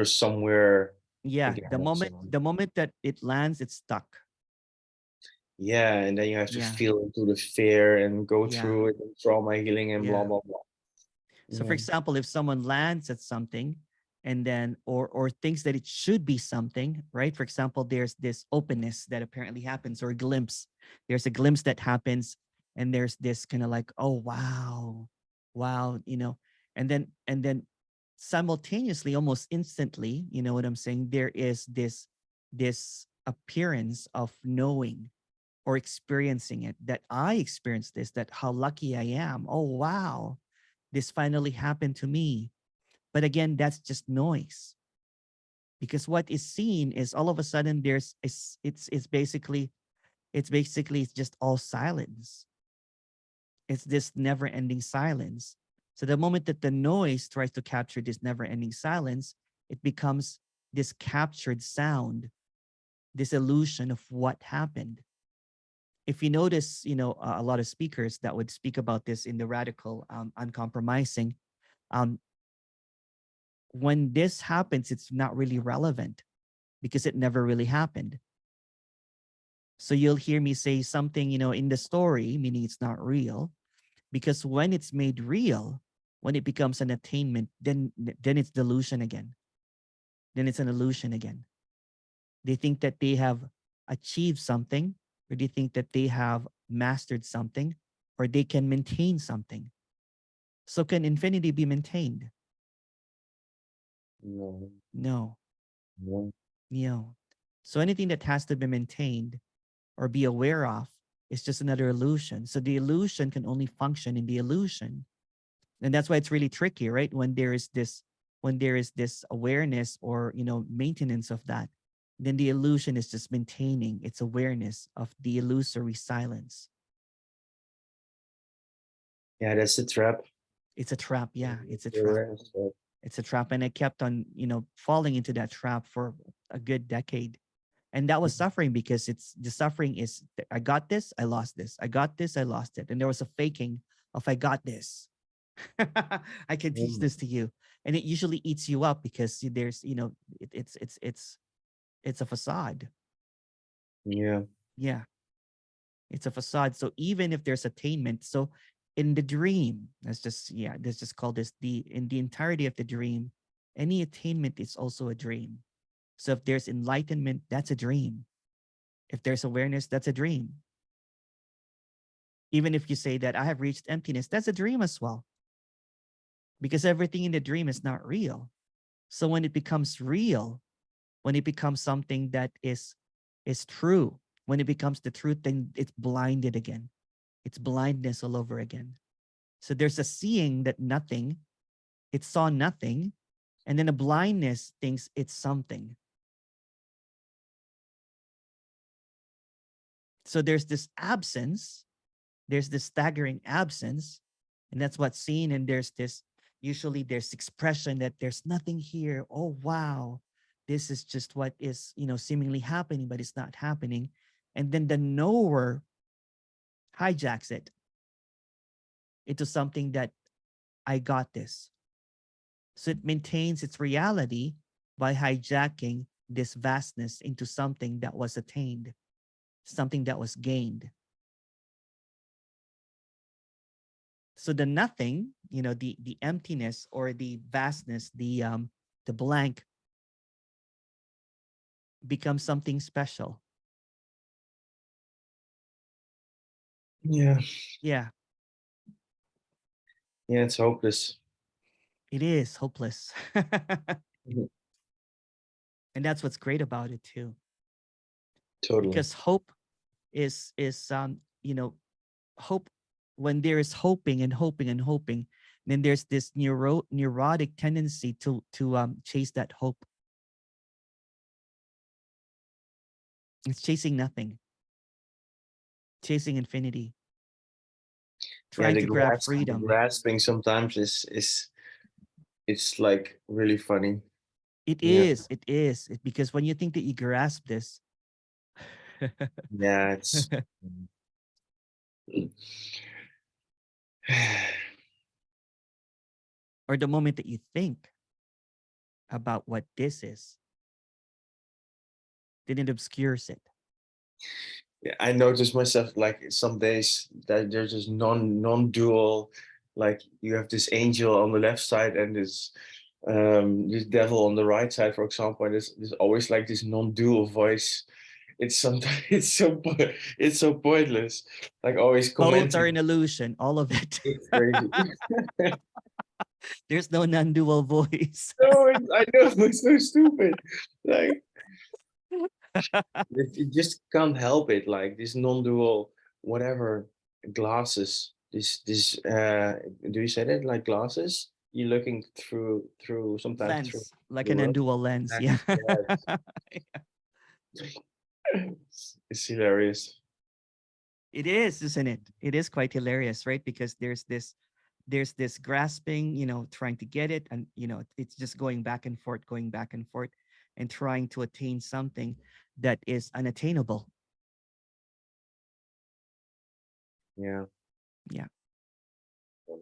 somewhere Yeah. again. The moment that it lands, it's stuck. Yeah, and then you have to Yeah. feel into the fear and go Yeah. through it and trauma healing and blah Yeah. blah blah. So for example, if someone lands at something and then or thinks that it should be something, right? For example, there's this openness that apparently happens, or a glimpse. There's a glimpse that happens, and there's this kind of like, oh wow, wow, and then simultaneously, almost instantly, you know what I'm saying? There is this appearance of knowing or experiencing it, that I experienced this, that how lucky I am. Oh wow, this finally happened to me. But again, that's just noise, because what is seen is all of a sudden it's basically it's just all silence. It's this never-ending silence. So the moment that the noise tries to capture this never-ending silence, it becomes this captured sound, this illusion of what happened. If you notice, a lot of speakers that would speak about this in the radical, uncompromising, um, when this happens, it's not really relevant because it never really happened. So you'll hear me say something, in the story, meaning it's not real, because when it's made real, when it becomes an attainment, then it's delusion again. Then it's an illusion again. They think that they have achieved something, or they think that they have mastered something, or they can maintain something. So can infinity be maintained? No, No. no. No. So anything that has to be maintained or be aware of is just another illusion. So the illusion can only function in the illusion. And that's why it's really tricky, right? When there is this awareness or maintenance of that, then the illusion is just maintaining its awareness of the illusory silence. Yeah, that's the trap. It's a trap. Yeah, it's a trap. Awareness trap. It's a trap. And I kept on, falling into that trap for a good decade. And that was suffering, because the suffering is, I got this, I lost this. I got this, I lost it. And there was a faking of, I got this. I can teach this to you. And it usually eats you up, because there's, it's a facade. Yeah. Yeah. It's a facade. So even if there's attainment, so in the dream, let's just call this in the entirety of the dream, any attainment is also a dream. So if there's enlightenment, that's a dream. If there's awareness, that's a dream. Even if you say that I have reached emptiness, that's a dream as well. Because everything in the dream is not real. So when it becomes real, when it becomes something that is true, when it becomes the truth, then it's blinded again. It's blindness all over again. So there's a seeing that nothing, it saw nothing, and then a blindness thinks it's something. So there's this absence, there's this staggering absence, and that's what's seen. And usually there's expression that there's nothing here. Oh, wow. This is just what is, seemingly happening, but it's not happening. And then the knower hijacks it into something that I got this. So it maintains its reality by hijacking this vastness into something that was attained, something that was gained. So the nothing, the emptiness or the vastness, the blank, becomes something special. Yeah. Yeah, Yeah, it's hopeless. it is hopeless. Mhm. And that's what's great about it too. Totally. Because hope is you know, hope, when there is hoping and hoping and hoping, then there's this neurotic tendency to chase that hope. It's chasing nothing, chasing infinity, trying to grab the freedom. grasping sometimes is it's like really funny. It Yeah. is, because when you think that you grasp this, Yeah, it's or the moment that you think about what this is, then it obscures it. yeah, I notice myself like some days that there's just non-dual, like you have this angel on the left side and this devil on the right side, for example, and there's always like this non-dual voice. It's sometimes it's so pointless, like always Both are commenting. an illusion, all of it. It's crazy. There's no non-dual voice. No, I know it's so stupid. Like you just can't help it. Like this non-dual, whatever glasses. This do you say that, like glasses? You're looking through sometimes through Lens, like the an world. undual lens. Yeah. It's hilarious. It is, isn't it? It is quite hilarious, right? Because there's this grasping, you know, trying to get it, and you know, it's just going back and forth, and trying to attain something that is unattainable. Yeah. Yeah. All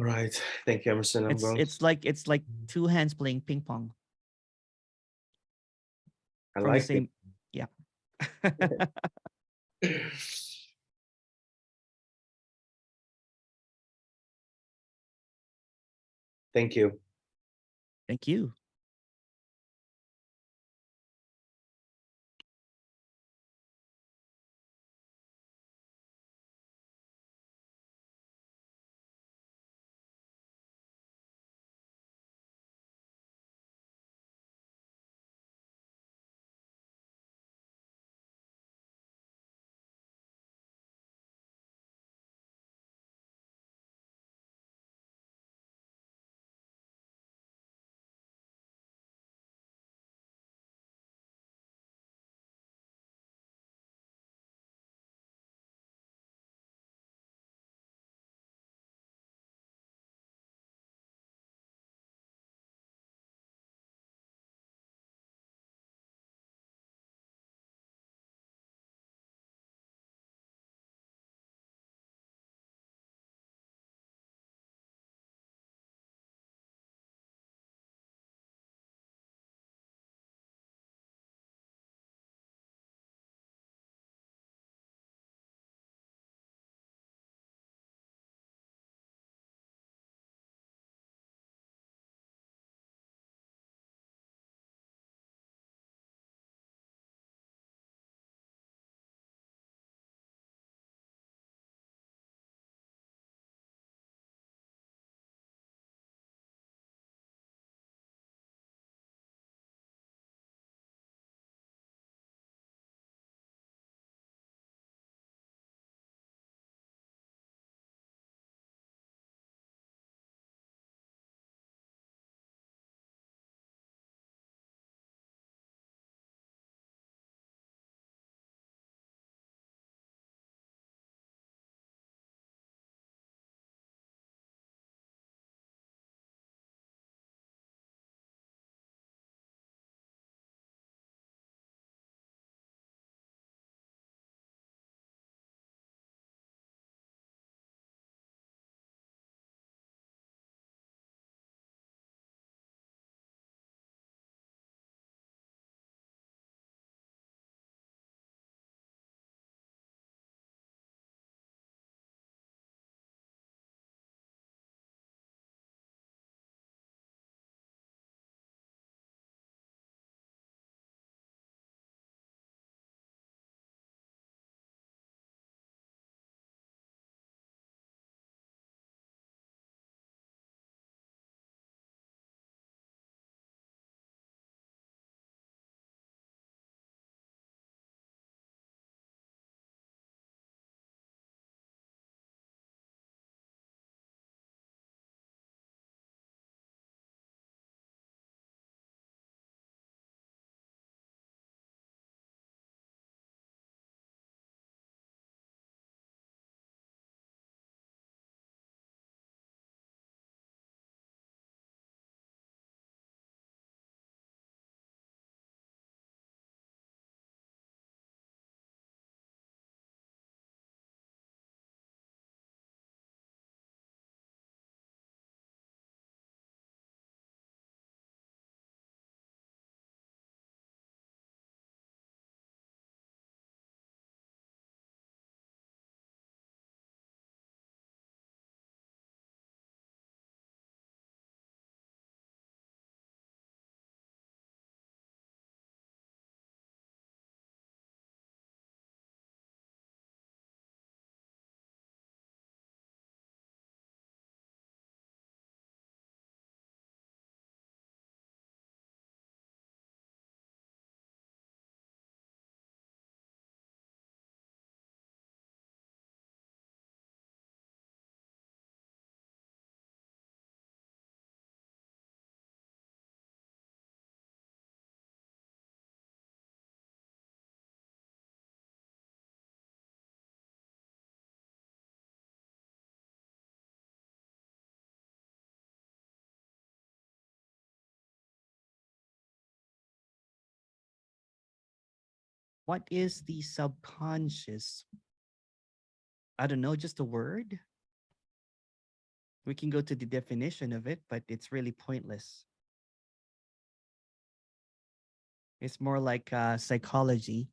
right. Thank you, Emerson. I'm going. It's like two hands playing ping pong I from the like same. Yeah. it. Thank you. Thank you. What is the subconscious? I don't know, just a word. We can go to the definition of it, but it's really pointless. It's more like psychology.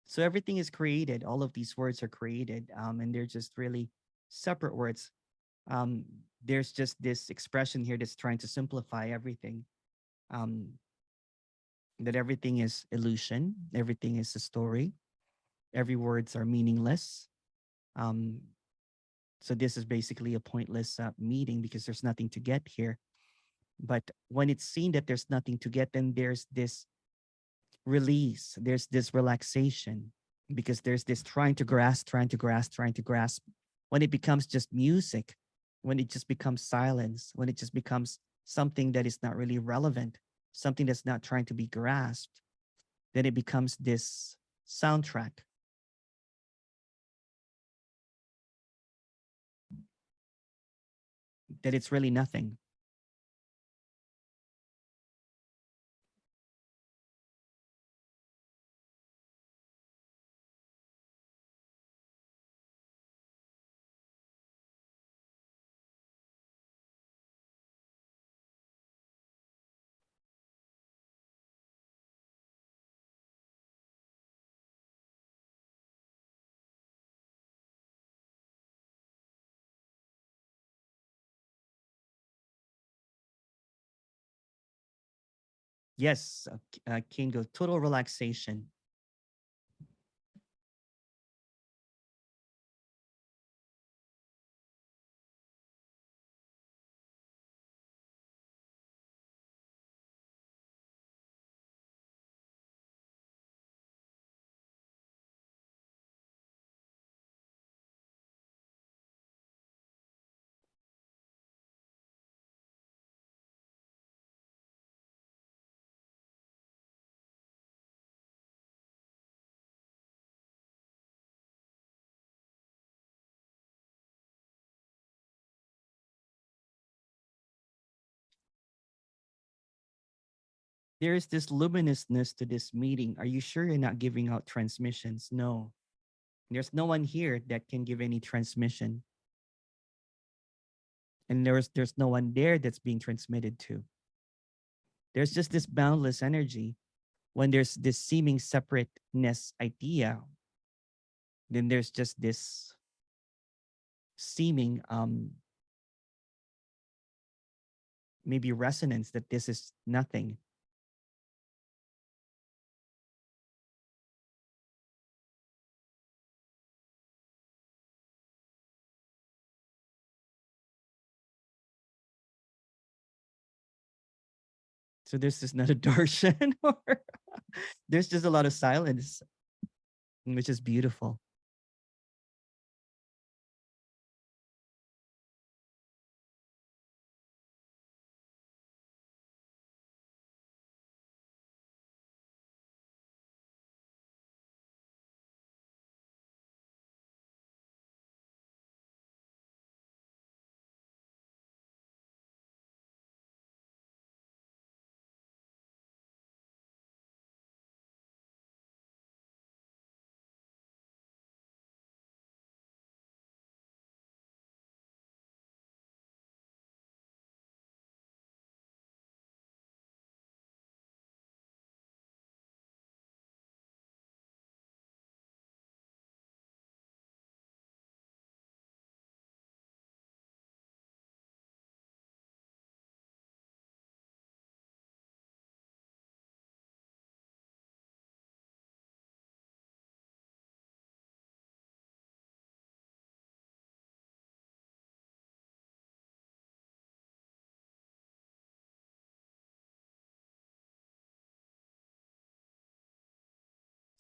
So everything is created. All of these words are created, and they're just really separate words. Um, there's just this expression here that's trying to simplify everything. That everything is illusion, everything is a story, every words are meaningless. Um, so this is basically a pointless meeting because there's nothing to get here. But when it's seen that there's nothing to get, then there's this release, there's this relaxation, because there's this trying to grasp, trying to grasp, trying to grasp. When it becomes just music, when it just becomes silence, when it just becomes something that is not really relevant, something that's not trying to be grasped, then it becomes this soundtrack. That it's really nothing. Yes, Kingo, total relaxation. There is this luminousness to this meeting. Are you sure you're not giving out transmissions? No. There's no one here that can give any transmission. And there's no one there that's being transmitted to. There's just this boundless energy. When there's this seeming separateness idea, then there's just this seeming maybe resonance that this is nothing. So there's just not a darshan, or there's just a lot of silence, which is beautiful.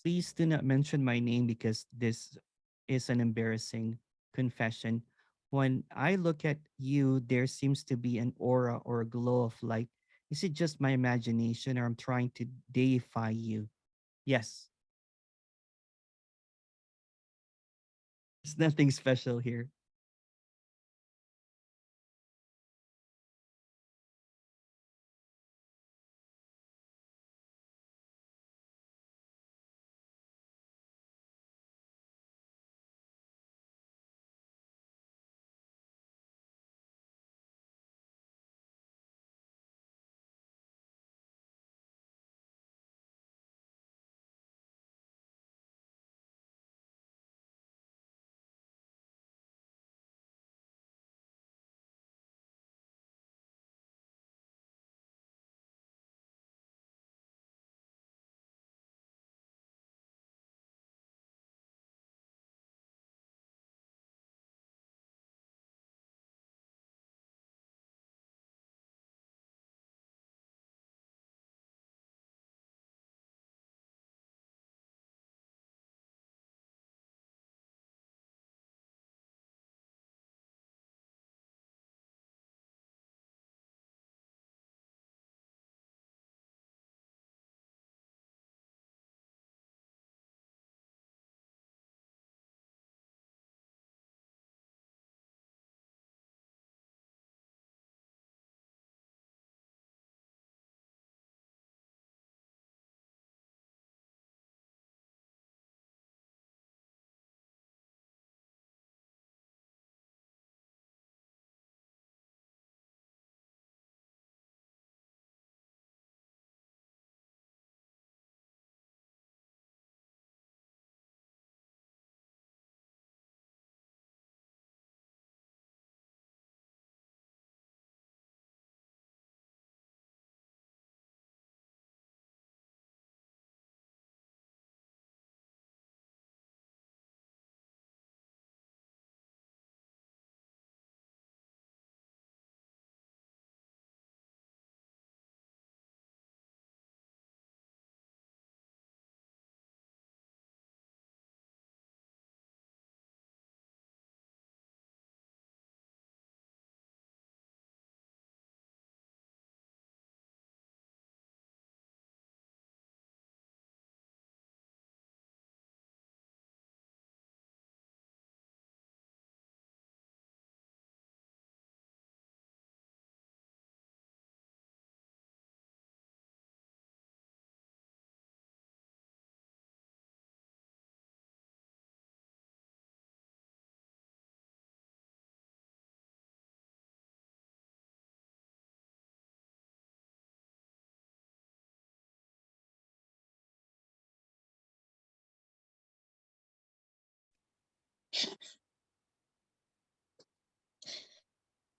Please do not mention my name because this is an embarrassing confession. When I look at you, there seems to be an aura or a glow of light. Is it just my imagination, or I'm trying to deify you? Yes, there's nothing special here.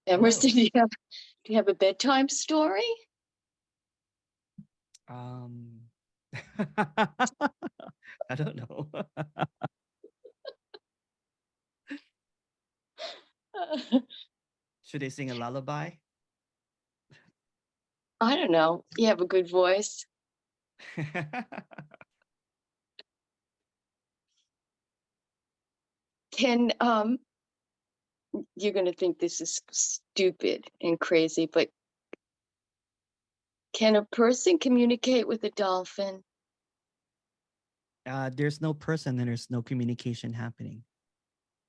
Emerson, Hello. do you have a bedtime story? I don't know. Should I sing a lullaby? I don't know. You have a good voice. Can you're going to think this is stupid and crazy, but can a person communicate with a dolphin? There's no person and there's no communication happening.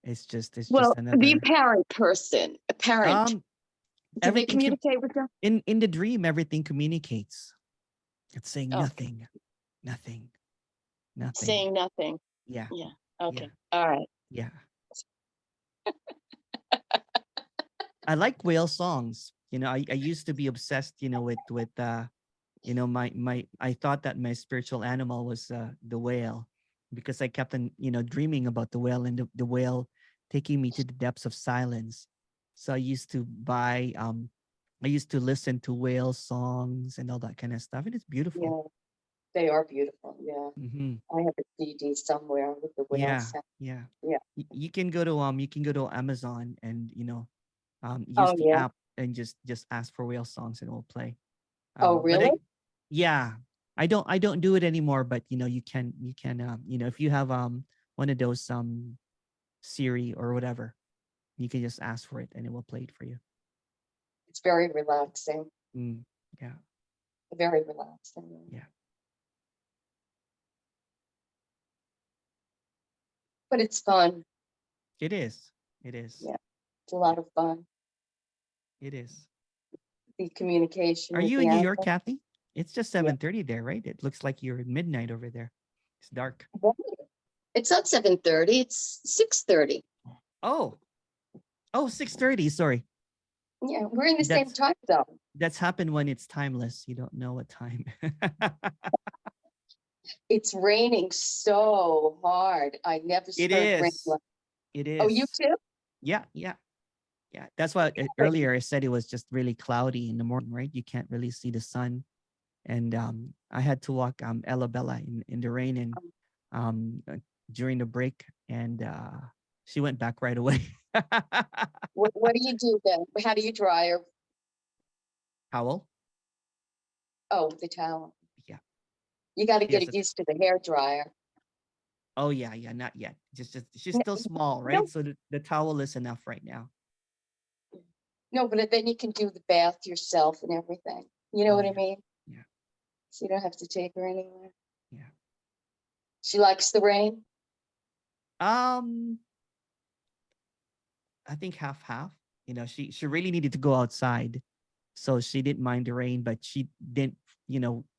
It's just Well, the another apparent person, apparent. Do they everything communicate with them? in the dream, everything communicates. It's saying Oh. nothing. Saying nothing. Yeah. Yeah. Okay. Yeah. All right. Yeah. I like whale songs. I used to be obsessed, with I thought that my spiritual animal was the whale, because I kept on, dreaming about the whale, and the whale taking me to the depths of silence. So I used to listen to whale songs and all that kind of stuff. And it's beautiful. Yeah, they are beautiful. Yeah. Mm-hmm. I have a CD somewhere with the whale sound. Yeah. Yeah. You can go to Amazon and, Oh, use the yeah. app and just ask for whale songs and it will play. Oh, really? Yeah, I don't do it anymore, but you can if you have one of those Siri or whatever, you can just ask for it and it will play it for you. It's very relaxing. Yeah. Very relaxing. Yeah. But it's fun. It is. It is. Yeah. It's a lot of fun. It is. The communication. Are with you the in New York, animal. Kathy? It's just 7:30 there, right? It looks like you're at midnight over there. It's dark. It's not 7:30. It's 6:30. Oh, 6:30. Sorry. Yeah, we're in the same time zone. That's happened when it's timeless. You don't know what time. It's raining so hard. I never It heard rain. is. It is. Oh, you too? Yeah. That's why earlier I said it was just really cloudy in the morning, right? You can't really see the sun. And I had to walk Ella Bella in the rain and during the break, and she went back right away. What do you do then? How do you dry her? Towel? Oh, the towel. Yeah. You got to get Yes, it used to the hair dryer. Oh yeah, not yet. Just she's still small, right? No. So the towel is enough right now. No, but then you can do the bath yourself and everything. You know what I mean? Yeah. So you don't have to take her anywhere. Yeah. She likes the rain? I think half. She really needed to go outside, so she didn't mind the rain, but she didn't,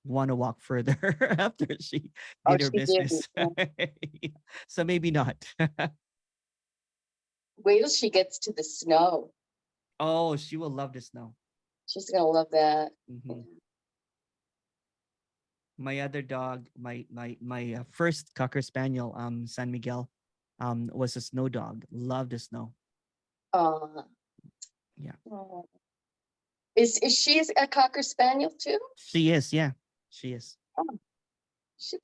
want to walk further after she did her business. So maybe not. Wait till she gets to the snow. Oh, she will love the snow. She's gonna love that. Mm-hmm. My other dog, my first Cocker Spaniel, San Miguel, was a snow dog. Loved the snow. Yeah. Is she a Cocker Spaniel too? She is, yeah. She is. Oh.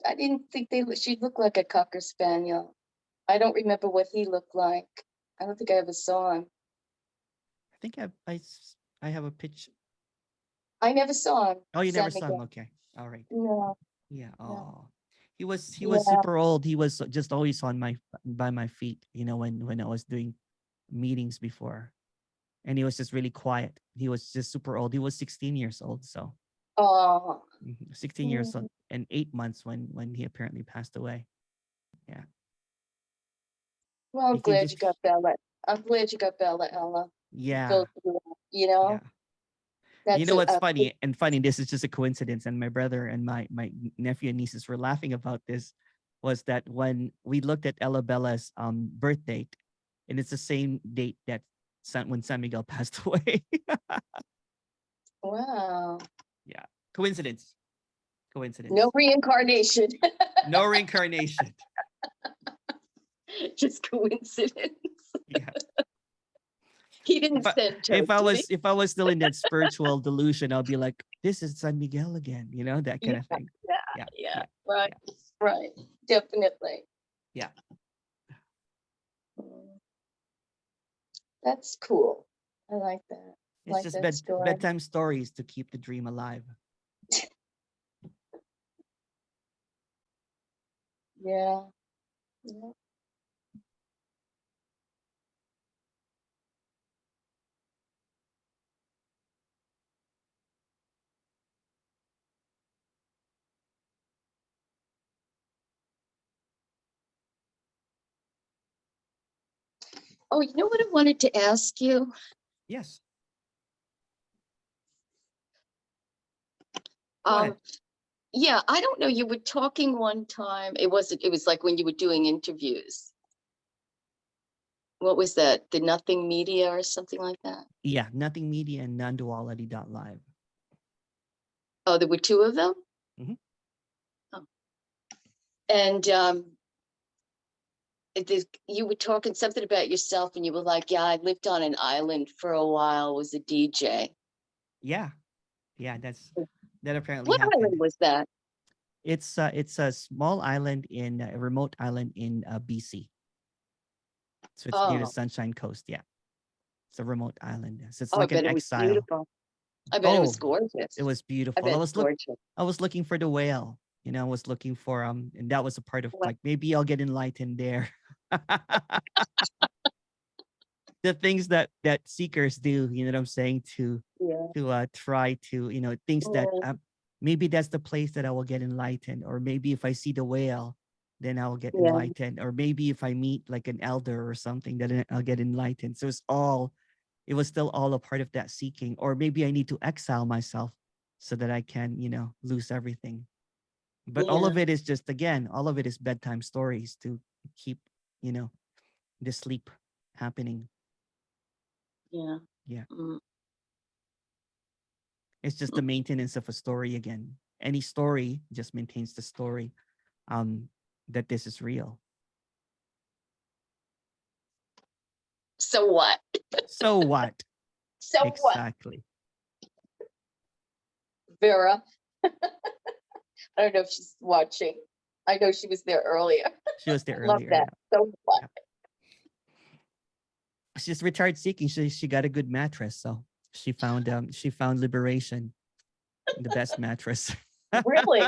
I didn't think she looked like a Cocker Spaniel. I don't remember what he looked like. I don't think I ever saw him. I think I have a picture. I never saw him. Oh, you never saw him? Okay. All right. No. Yeah. Oh. No. He was super old. He was just always by my feet, when I was doing meetings before. And he was just really quiet. He was just super old. He was 16 years old. So 16 years old and 8 months when he apparently passed away. Yeah. Well, I'm glad you got Bella. I'm glad you got Bella, Ella. Yeah. Yeah. You know what's funny? This is just a coincidence. And my brother and my nephew and nieces were laughing about this, was that when we looked at Ella Bella's birth date, and it's the same date that when San Miguel passed away. Wow. Yeah. Coincidence. No reincarnation. No reincarnation. Just coincidence. Yeah. He didn't send her. if I was still in that spiritual delusion, I'll be like, this is San Miguel again, you know, that kind of thing. Yeah. Right. Right. Definitely. Yeah. That's cool. I like that. It's Like just that story. bedtime stories to keep the dream alive. Yeah. Yeah. Oh, you know what I wanted to ask you? Yes. Go ahead. Yeah, I don't know. You were talking one time. It was like when you were doing interviews. What was that? The Nothing Media or something like that? Yeah, Nothing Media and Nonduality.live. Oh, there were two of them? Mhm. Oh. And you were talking something about yourself and you were like, yeah, I lived on an island for a while, was a DJ. Yeah. That apparently What happened. island was that? It's a small island in a remote island in BC. So it's near the Sunshine Coast. Yeah, it's a remote island. So it's like I an bet it was exile. beautiful. I bet it was gorgeous. It was beautiful. I bet it's gorgeous. I was looking for the whale. You know, I was looking for and that was a part of like maybe I'll get enlightened there. The things that seekers do, you know what I'm saying, to try to, you know, things that maybe that's the place that I will get enlightened, or maybe if I see the whale, then I will get enlightened, or maybe if I meet like an elder or something, then I'll get enlightened. So it was still all a part of that seeking, or maybe I need to exile myself so that I can, you know, lose everything. But all of it is just, again, all of it is bedtime stories to keep, you know, the sleep happening. Yeah. It's just the maintenance of a story again. Any story just maintains the story that this is real. So what? So what? So exactly. What? Vera. I don't know if she's watching. I know she was there earlier. She was there earlier. Love that. So what? She's retired seeking. She got a good mattress, so she found liberation, the best mattress. Really?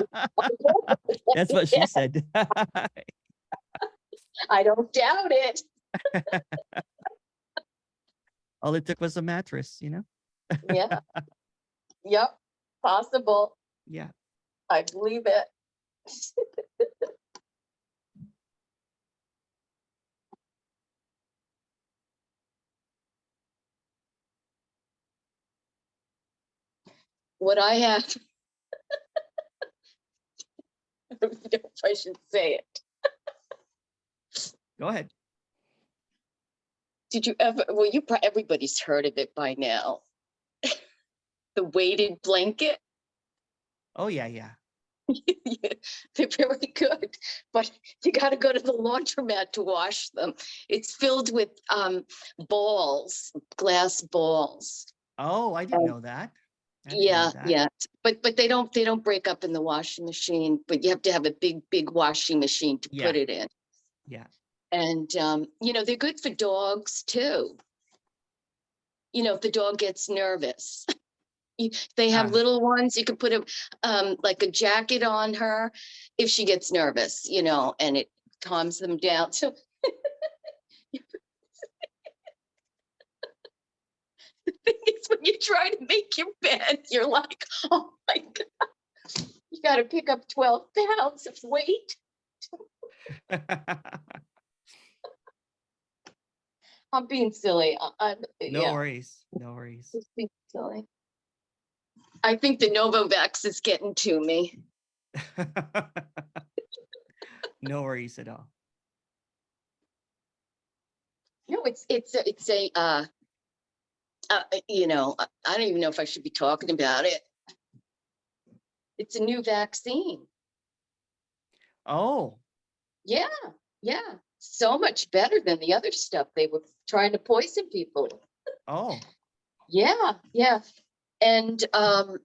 That's what she said. I don't doubt it. All it took was a mattress, you know? Yeah. Yep. Possible. Yeah. I believe it. What I have, I don't know if I should say it. Go ahead. Did you ever, well, everybody's heard of it by now. The weighted blanket. Oh, yeah. They're very good, but you got to go to the laundromat to wash them. It's filled with balls, glass balls. Oh, I didn't know that. Yeah. But they don't break up in the washing machine, but you have to have a big washing machine to put it in. Yeah. And you know, they're good for dogs too. You know, if the dog gets nervous. They have little ones. You could put like a jacket on her if she gets nervous, you know, and it calms them down. So the thing is, when you try to make your bed, you're like, oh my God, you got to pick up 12 pounds of weight. I'm being silly. No worries. Just being silly. I think the Novavax is getting to me. No worries at all. No, it's a you know, I don't even know if I should be talking about it. It's a new vaccine. Oh. Yeah. So much better than the other stuff they were trying to poison people. Oh, Yeah, yeah. And the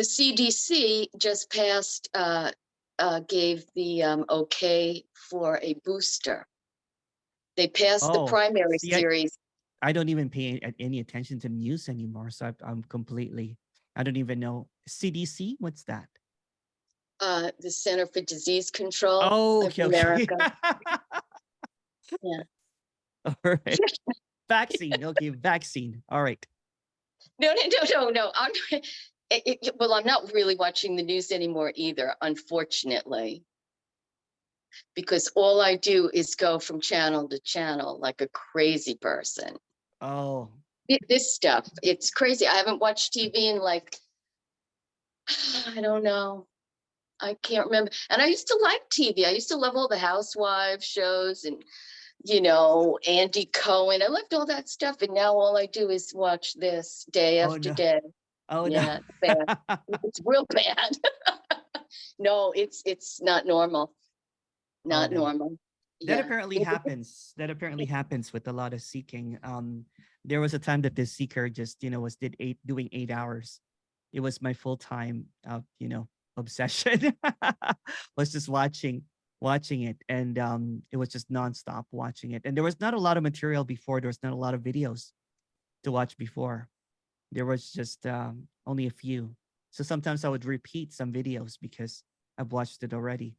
CDC just passed, gave the okay for a booster. They passed the oh. primary See, series. I don't even pay any attention to news anymore. So I'm completely, I don't even know. CDC, what's that? The Center for Disease Control Oh, of okay, okay. America. Yeah. All right. Vaccine. Okay, vaccine. All right. No. Well, I'm not really watching the news anymore either, unfortunately, because all I do is go from channel to channel like a crazy person. Oh, This stuff, it's crazy. I haven't watched TV in like, I don't know. I can't remember. And I used to like TV. I used to love all the housewives shows and, Andy Cohen. I loved all that stuff. And now all I do is watch this day oh after no. day. Oh no. Yeah, it's bad. It's real bad. No, it's not normal. Oh Not no. normal. That Yeah. apparently happens. That apparently happens with a lot of seeking. There was a time that this seeker just, was doing 8 hours. It was my full time, obsession. Was just watching it, and it was just nonstop watching it. And there was not a lot of material before. There was not a lot of videos to watch before. There was just only a few. So sometimes I would repeat some videos because I've watched it already.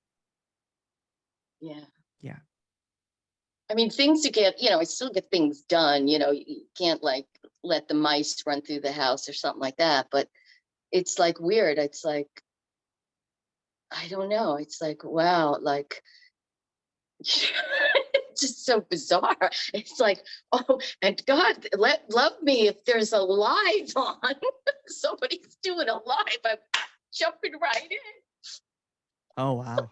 Yeah. Yeah. I mean, things to get, I still get things done, you can't like let the mice run through the house or something like that. But it's like weird. It's like, I don't know. It's like, wow, like, it's just so bizarre. It's like, oh, and God, love me if there's a live on. Somebody's doing a live. I'm jumping right in. Oh wow.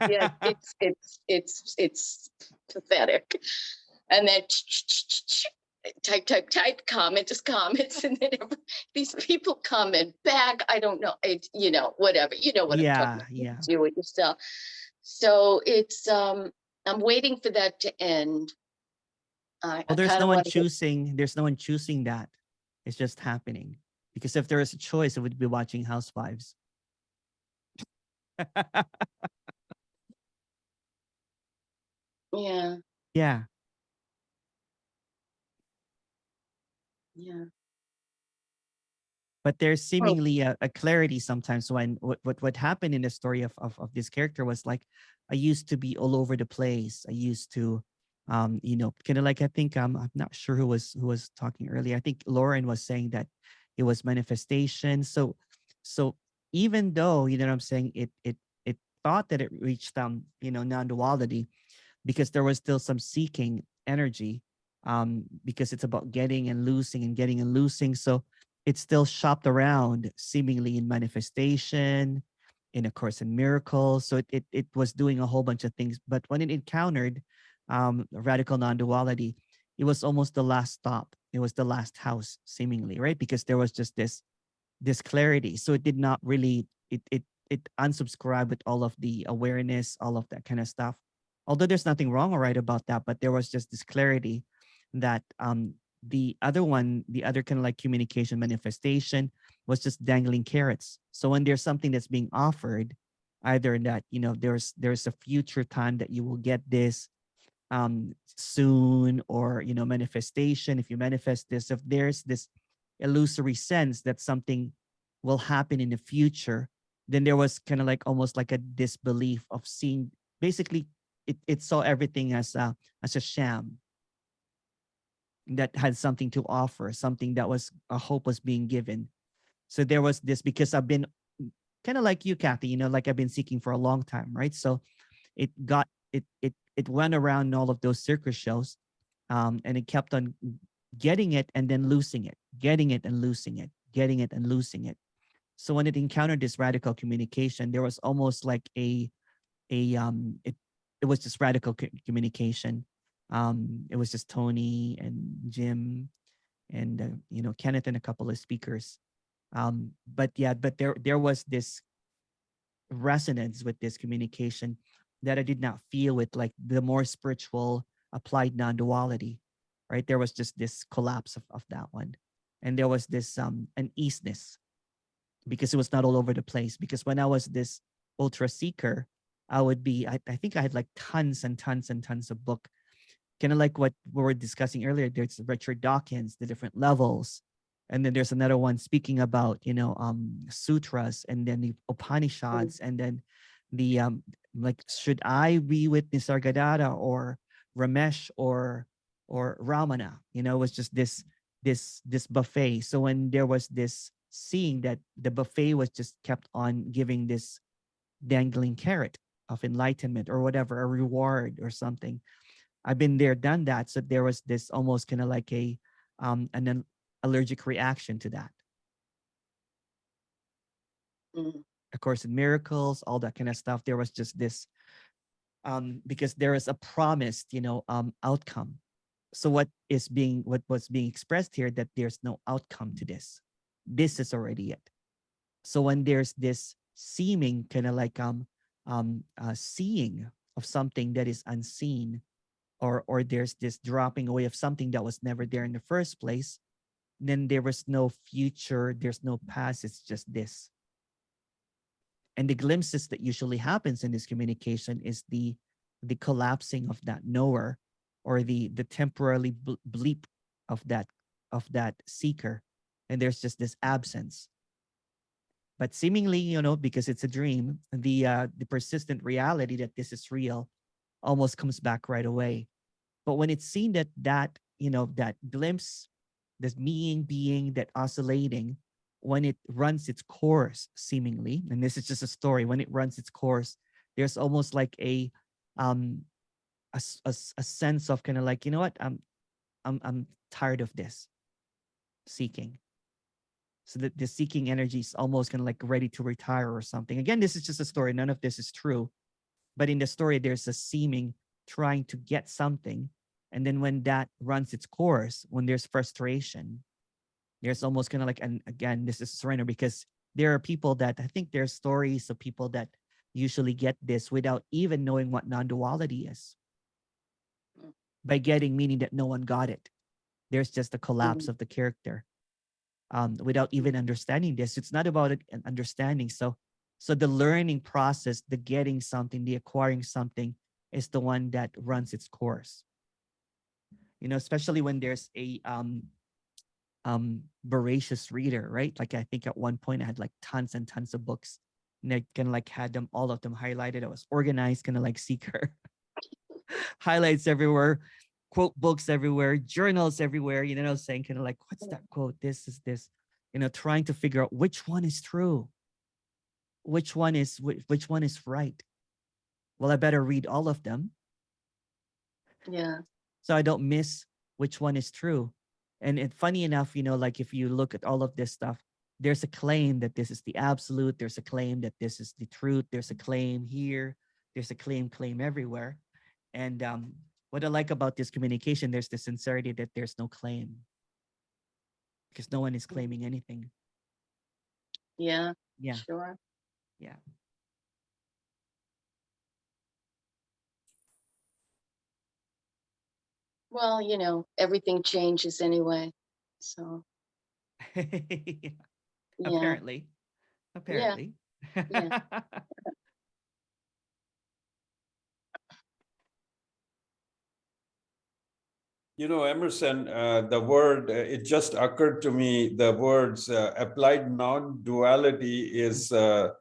Yeah, it's pathetic. And then type comments, and then these people comment back. I don't know, whatever. You know what I'm talking about. Yeah. Do it yourself. So it's I'm waiting for that to end. I Well, there's kind no of one want to get, choosing. There's no one choosing that. It's just happening. Because if there is a choice, it would be watching Housewives. yeah, Yeah. yeah. But there's Oh, seemingly a clarity sometimes when what happened in the story of this character was like, I used to be all over the place. I used to kind of like, I think I'm not sure who was talking earlier. I think Lauren was saying that it was manifestation. So even though, what I'm saying, it thought that it reached non-duality, because there was still some seeking energy, because it's about getting and losing and getting and losing. So it still shopped around seemingly in manifestation, in A Course in Miracles. So it was doing a whole bunch of things. But when it encountered radical non-duality, it was almost the last stop. It was the last house, seemingly, right? Because there was just this clarity. So it did not really, it unsubscribed with all of the awareness, all of that kind of stuff. Although there's nothing wrong or right about that, but there was just this clarity that the other one, the other kind of like communication manifestation, was just dangling carrots. So when there's something that's being offered, either that, there's a future time that you will get this soon, or manifestation, if you manifest this, if there's this illusory sense that something will happen in the future, then there was kind of like almost like a disbelief of seeing, basically it saw everything as a sham that had something to offer, something that was a hope was being given. So there was this, because I've been kind of like you, Kathy, like I've been seeking for a long time, right? So it went around all of those circus shows, and it kept on getting it and then losing it, getting it and losing it, getting it and losing it. So when it encountered this radical communication, there was almost like it was just radical communication. It was just Tony and Jim and Kenneth and a couple of speakers. But there was this resonance with this communication that I did not feel with like the more spiritual applied non-duality. right? There was just this collapse of that one. And there was this uneasiness because it was not all over the place. Because when I was this ultra seeker, I would be, I think I had like tons and tons and tons of book, kind of like what we were discussing earlier. There's Richard Dawkins, the different levels. And then there's another one speaking about, sutras, and then the Upanishads, and then the, like, should I be with Nisargadatta or Ramesh or Ramana? It was just this buffet. So when there was this seeing that the buffet was just kept on giving this dangling carrot of enlightenment or whatever, a reward or something. I've been there, done that. So there was this almost kind of like an allergic reaction to that. Of course, in Miracles, all that kind of stuff, there was just this, because there is a promised, outcome. So what was being expressed here, that there's no outcome to this. This is already it. So when there's this seeming kind of like seeing of something that is unseen, or there's this dropping away of something that was never there in the first place, then there was no future, there's no past, it's just this. And the glimpses that usually happens in this communication is the collapsing of that knower, or the temporarily bleep of that seeker, and there's just this absence. But seemingly, because it's a dream, the persistent reality that this is real almost comes back right away. But when it's seen that that glimpse, this being that oscillating, when it runs its course, seemingly, and this is just a story, when it runs its course, there's almost like a sense of kind of like, what, I'm tired of this seeking. So that the seeking energy is almost kind of like ready to retire or something. Again, this is just a story. None of this is true. But in the story, there's a seeming trying to get something. And then when that runs its course, when there's frustration, there's almost kind of like, and again, this is surrender, because there are people that, I think there's stories of people that usually get this without even knowing what non-duality is. By getting, meaning that no one got it. There's just a collapse of the character. Without even understanding this. It's not about it and understanding. So the learning process, the getting something, the acquiring something, is the one that runs its course. Especially when there's a voracious reader, right? Like I think at one point I had like tons and tons of books, and I kind of like had them, all of them highlighted. I was organized, kind of like seeker. Highlights everywhere, quote books everywhere, journals everywhere, saying kind of like, what's that quote? This is this, trying to figure out which one is true, which one is right. Well, I better read all of them. Yeah. So I don't miss which one is true. And funny enough, like if you look at all of this stuff, there's a claim that this is the absolute. There's a claim that this is the truth. There's a claim here. There's a claim everywhere. And what I like about this communication, there's the sincerity that there's no claim, because no one is claiming anything. Yeah. Yeah. Sure. Yeah. Well, everything changes anyway. So. Yeah. Yeah. Apparently. Yeah. Emerson, the word, it just occurred to me, the words applied non-duality is the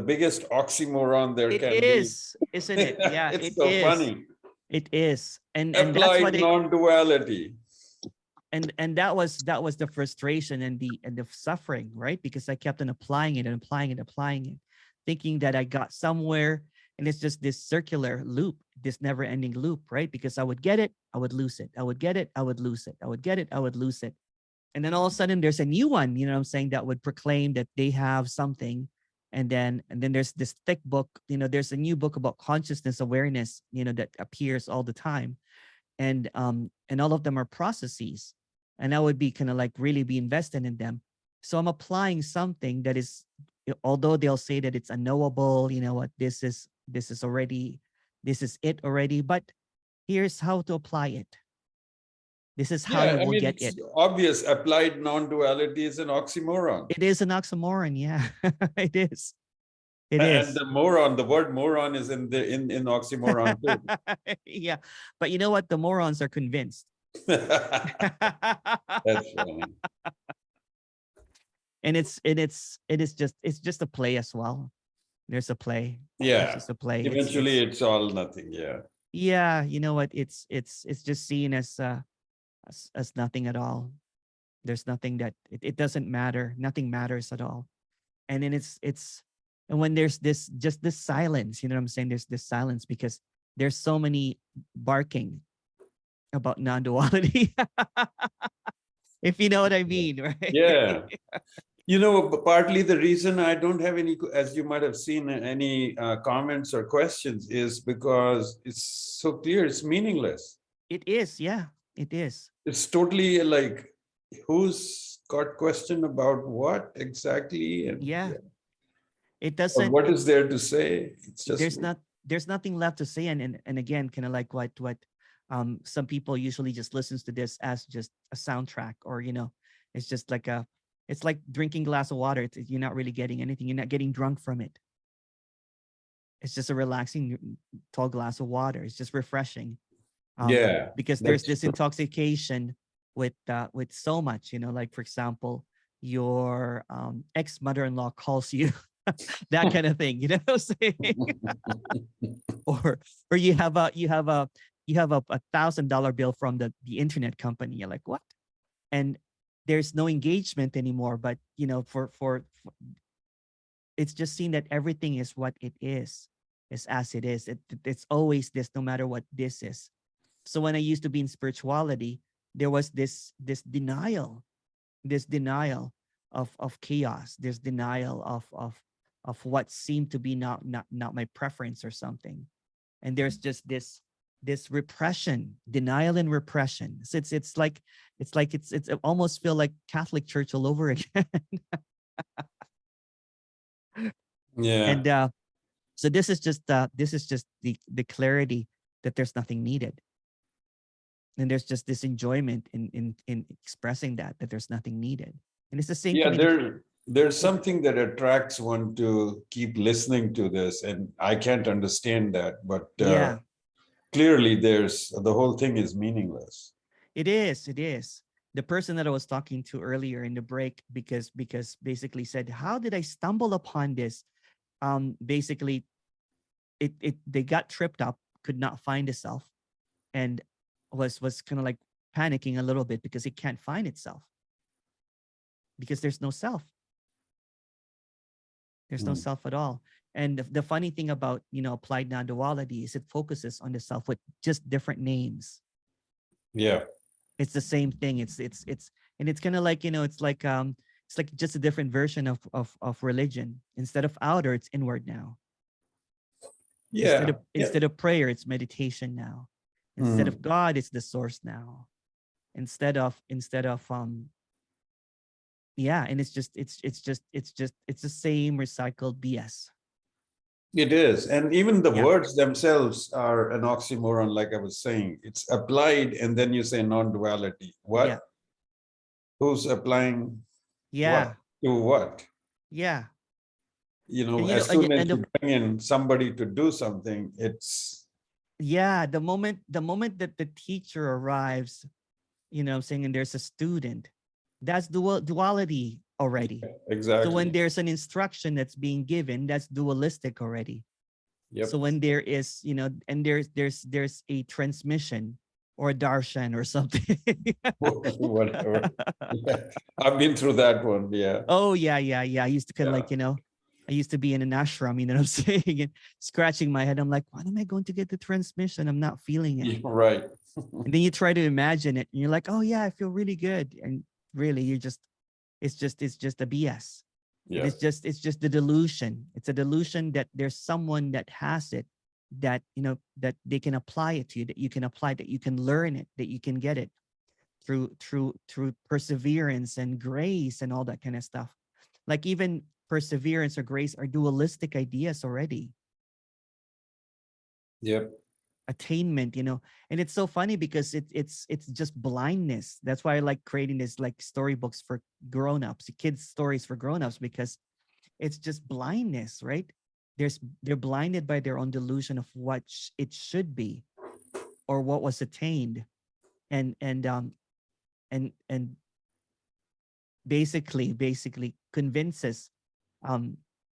biggest oxymoron there can be. It is, isn't it? Yeah, it's so funny. It is. And applied that's what non-duality. And that was the frustration and the suffering, right? Because I kept on applying it, thinking that I got somewhere. And it's just this circular loop, this never-ending loop, right? Because I would get it, I would lose it. I would get it, I would lose it. I would get it, I would lose it. And then all of a sudden there's a new one, that would proclaim that they have something. And then there's this thick book, there's a new book about consciousness awareness, that appears all the time. And all of them are processes. And I would be kind of like really be invested in them. So I'm applying something that is, although they'll say that it's unknowable, what this is it already, but here's how to apply it. This is how Yeah, you I will mean, get it's it. obvious. Applied non-duality is an oxymoron. It is an oxymoron. Yeah, it is. It And is. the moron, the word moron is in oxymoron too. Yeah, but you know what? The morons are convinced. That's funny. And it's just a play as well. There's a play. It's Yeah. just a play. Eventually, it's all nothing. Yeah. Yeah, you know what? It's just seen as nothing at all. There's nothing that it doesn't matter. Nothing matters at all. And then and when there's just this silence, you know what I'm saying? There's this silence because there's so many barking about non-duality. If you know what I mean, right? Yeah. You know, partly the reason I don't have any, as you might have seen, any comments or questions is because it's so clear, it's meaningless. It is, yeah, it is. It's totally like, who's got question about what exactly? And Yeah. It or doesn't. what is there to say? It's just there's nothing left to say. And again, kind of like what some people usually just listens to this as just a soundtrack, or it's just like it's like drinking a glass of water. You're not really getting anything. You're not getting drunk from it. It's just a relaxing tall glass of water. It's just refreshing. yeah. Because there's this intoxication with so much, like for example, your ex-mother-in-law calls you that kind of thing, you know what I'm saying? or you have a $1,000 bill from the internet company. You're like, what? And there's no engagement anymore, but for it's just seen that everything is what it is as it is. It's always this, no matter what this is. So when I used to be in spirituality, there was this denial of chaos, this denial of what seemed to be not my preference or something. And there's just this repression, denial and repression. So it's almost feel like Catholic Church all over again. Yeah. And so this is just the clarity that there's nothing needed. And there's just this enjoyment in expressing that there's nothing needed. And it's the same. Yeah, there's something that attracts one to keep listening to this, and I can't understand that, but yeah, clearly the whole thing is meaningless. it is. The person that I was talking to earlier in the break, because basically said, how did I stumble upon this? Basically they got tripped up, could not find itself, and was kind of like panicking a little bit because it can't find itself, because there's no self. There's no self at all. And the funny thing about applied non-duality is it focuses on the self with just different names. Yeah, it's the same thing. It's and it's kind of like it's like just a different version of religion. Instead of outer, it's inward now. yeah. Instead of prayer, it's meditation now. Instead of God, it's the source now. Instead of yeah, and it's the same recycled BS. It is. And even the words themselves are an oxymoron, like I was saying. It's applied, and then you say non-duality. What? Yeah. Who's applying Yeah. what to what? Yeah. As soon as you bring in somebody to do something, it's... Yeah, the moment that the teacher arrives, I'm saying, and there's a student, that's duality already. Exactly. So when there's an instruction that's being given, that's dualistic already. Yep. So when there is, and there's a transmission or a darshan or something. Whatever. Yeah. I've been through that one. Yeah. Oh yeah. I used to kind of like, I used to be in an ashram, you know what I'm saying, and scratching my head. I'm like, when am I going to get the transmission? I'm not feeling it. Right. And then you try to imagine it, and you're like, oh yeah, I feel really good. And really, it's just a BS. Yeah. It's just the delusion. It's a delusion that there's someone that has it, that that they can apply it to you, that you can apply, that you can learn it, that you can get it through perseverance and grace and all that kind of stuff. Like even perseverance or grace are dualistic ideas already. Yep. attainment, and it's so funny because it's just blindness. That's why I like creating this like storybooks for grown-ups, kids stories for grown-ups, because it's just blindness, right? They're blinded by their own delusion of what it should be or what was attained, and basically convinces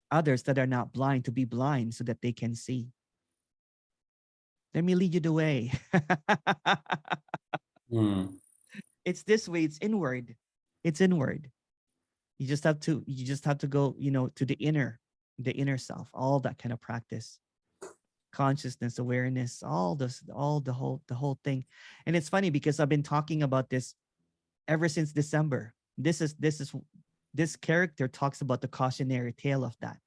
others that are not blind to be blind so that they can see. Let me lead you the way. It's this way. It's inward. It's inward. You just have to go, to the inner self, all that kind of practice, consciousness, awareness, all the whole thing. And it's funny because I've been talking about this ever since December. This character talks about the cautionary tale of that.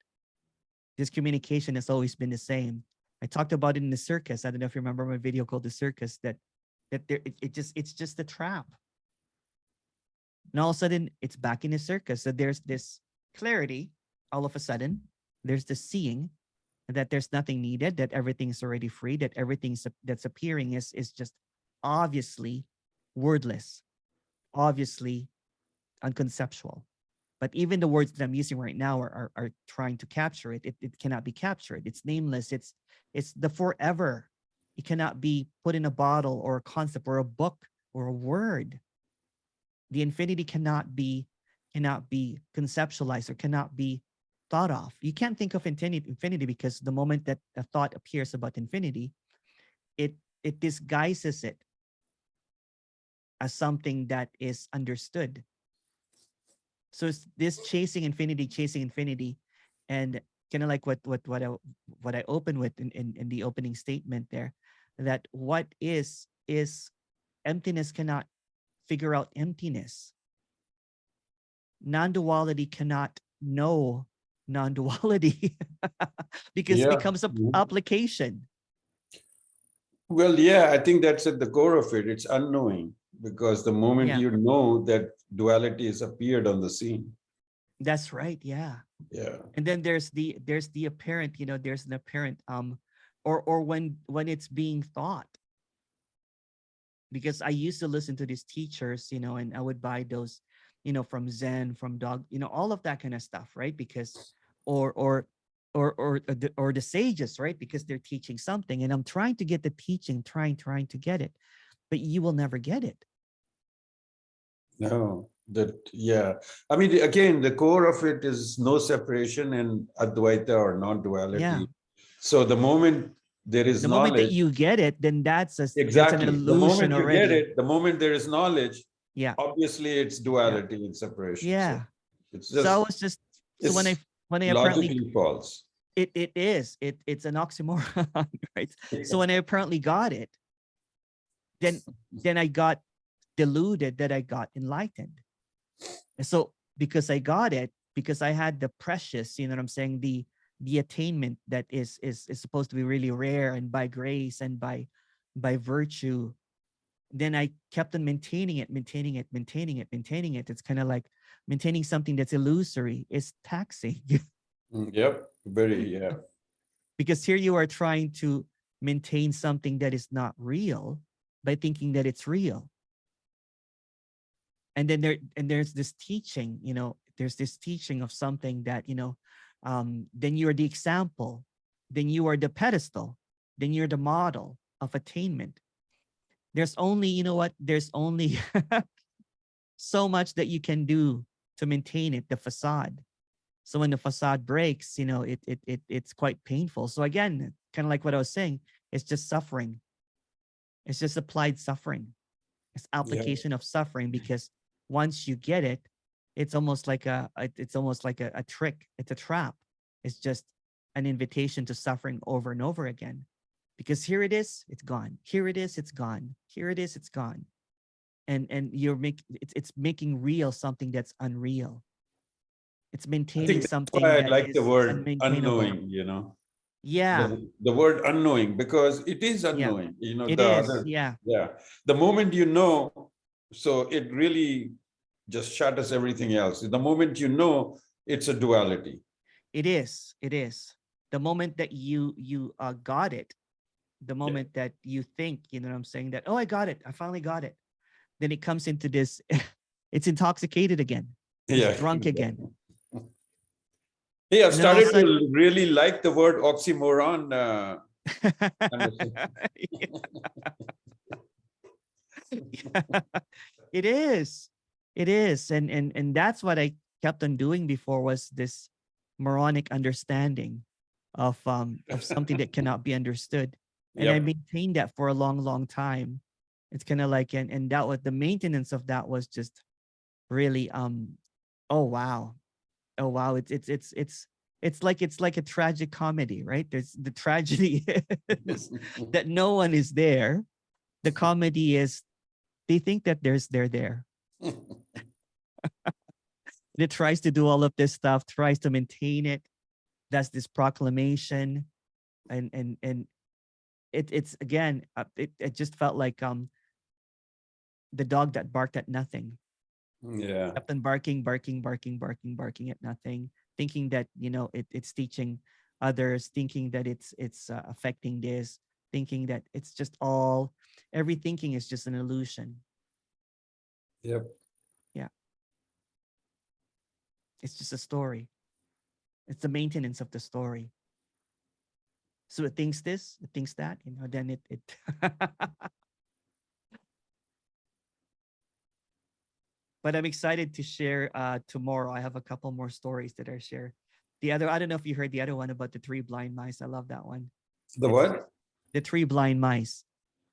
This communication has always been the same. I talked about it in the circus. I don't know if you remember my video called The Circus, it's just a trap. And all of a sudden it's back in the circus. So there's this clarity. All of a sudden there's the seeing that there's nothing needed, that everything's already free, that everything that's appearing is just obviously wordless, obviously unconceptual. But even the words that I'm using right now are trying to capture it. It cannot be captured. It's nameless. It's the forever. It cannot be put in a bottle or a concept or a book or a word. The infinity cannot be conceptualized or cannot be thought of. You can't think of infinity because the moment that a thought appears about infinity, it disguises it as something that is understood. So it's this chasing infinity, and kind of like what I opened with in the opening statement there, that what is emptiness cannot figure out emptiness. Non-duality cannot know non-duality because it becomes an application. Well, yeah, I think that's at the core of it. It's unknowing, because the moment you know that duality has appeared on the scene. That's right. Yeah. Yeah. And then there's the apparent, there's an apparent or when it's being thought. Because I used to listen to these teachers, and I would buy those, from Zen, from Dog, all of that kind of stuff, right? Because or the sages, right? Because they're teaching something, and I'm trying to get the teaching, trying to get it, but you will never get it. No, I mean, again, the core of it is no separation and advaita or non-duality. Yeah. So the moment there is the knowledge, moment that you get it, then that's an illusion the moment you already. get it, the moment there is knowledge, yeah, obviously it's duality and separation. Yeah. So it's just, so I was just so when I apparently logically false. It's an oxymoron, right? So when I apparently got it, then I got deluded that I got enlightened. And so because I got it, because I had the precious, what I'm saying, the attainment that is supposed to be really rare, and by grace and by virtue, then I kept on maintaining it. It's kind of like maintaining something that's illusory is taxing. Yep, very, yeah. Because here you are trying to maintain something that is not real by thinking that it's real. And then there's this teaching, there's this teaching of something that, then you're the example, then you are the pedestal, then you're the model of attainment. There's only, there's only so much that you can do to maintain it, the facade. So when the facade breaks, it's quite painful. So again, kind of like what I was saying, it's just suffering. It's just applied suffering. It's application of suffering, because once you get it, it's almost like a trick. It's a trap. It's just an invitation to suffering over and over again. Because here it is, it's gone. Here it is, it's gone. Here it is, it's gone. And it's making real something that's unreal. It's maintaining something why I that like the is word unmaintainable. unknowing, Yeah. The word unknowing, because it is unknowing, It is. Yeah. The moment you know, so it really just shatters everything else. The moment you know, it's a duality. It is. The moment that you got it, The moment that you think, you know what I'm saying, that, oh, I got it. I finally got it. Then it comes into this, it's intoxicated again. It's Yeah. drunk again. Hey, I've And then all of a started to sudden, really like the word oxymoron. Emerson. It is. It is. And that's what I kept on doing before, was this moronic understanding of something that cannot be understood. And I Yep. maintained that for a long, long time. It's kind of like, and that was the maintenance of that was just really oh wow. Oh wow. It's like a tragic comedy, right? There's the tragedy is that no one is there. The comedy is they think that they're there. It tries to do all of this stuff, tries to maintain it. That's this proclamation, and it's again, it just felt like the dog that barked at nothing. Yeah. Kept on barking, barking, barking, barking, barking at nothing, thinking that, you know, it's teaching others, thinking that it's affecting this, thinking that it's just all, every thinking is just an illusion. Yep. Yeah. It's just a story. It's the maintenance of the story. So it thinks this, it thinks that, you know, then it but I'm excited to share tomorrow. I have a couple more stories that I share. The other, I don't know if you heard the other one about the 3 blind mice. I love that one. The what? The 3 blind mice.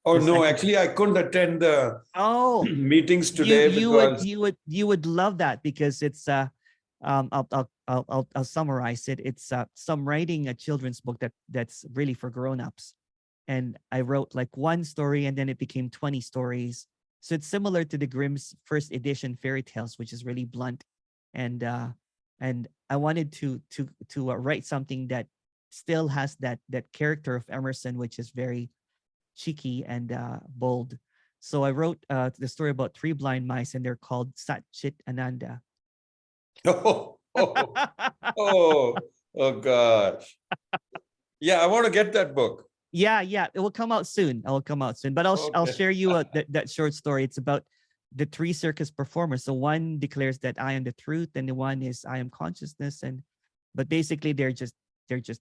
Oh The no, second- actually I couldn't attend the Oh, meetings today because you would love that, because it's I'll summarize it. It's some writing a children's book that's really for grown-ups. And I wrote like one story and then it became 20 stories. So it's similar to the Grimm's first edition fairy tales, which is really blunt. And I wanted to write something that still has that character of Emerson, which is very cheeky and bold. So I wrote the story about 3 blind mice, and they're called Sat Chit Ananda. oh gosh. Yeah, I want to get that book. Yeah, it will come out soon. It will come out soon. But I'll Okay. share you that short story. It's about the 3 circus performers. So one declares that I am the truth, and the one is I am consciousness. But basically they're just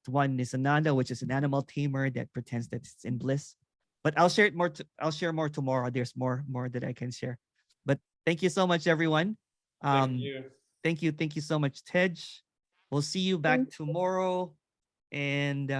one is Ananda, which is an animal tamer that pretends that it's in bliss. But I'll share it more. I'll share more tomorrow. There's more that I can share. But thank you so much, everyone. Thank you. Thank you so much, Tej. We'll see you back tomorrow. And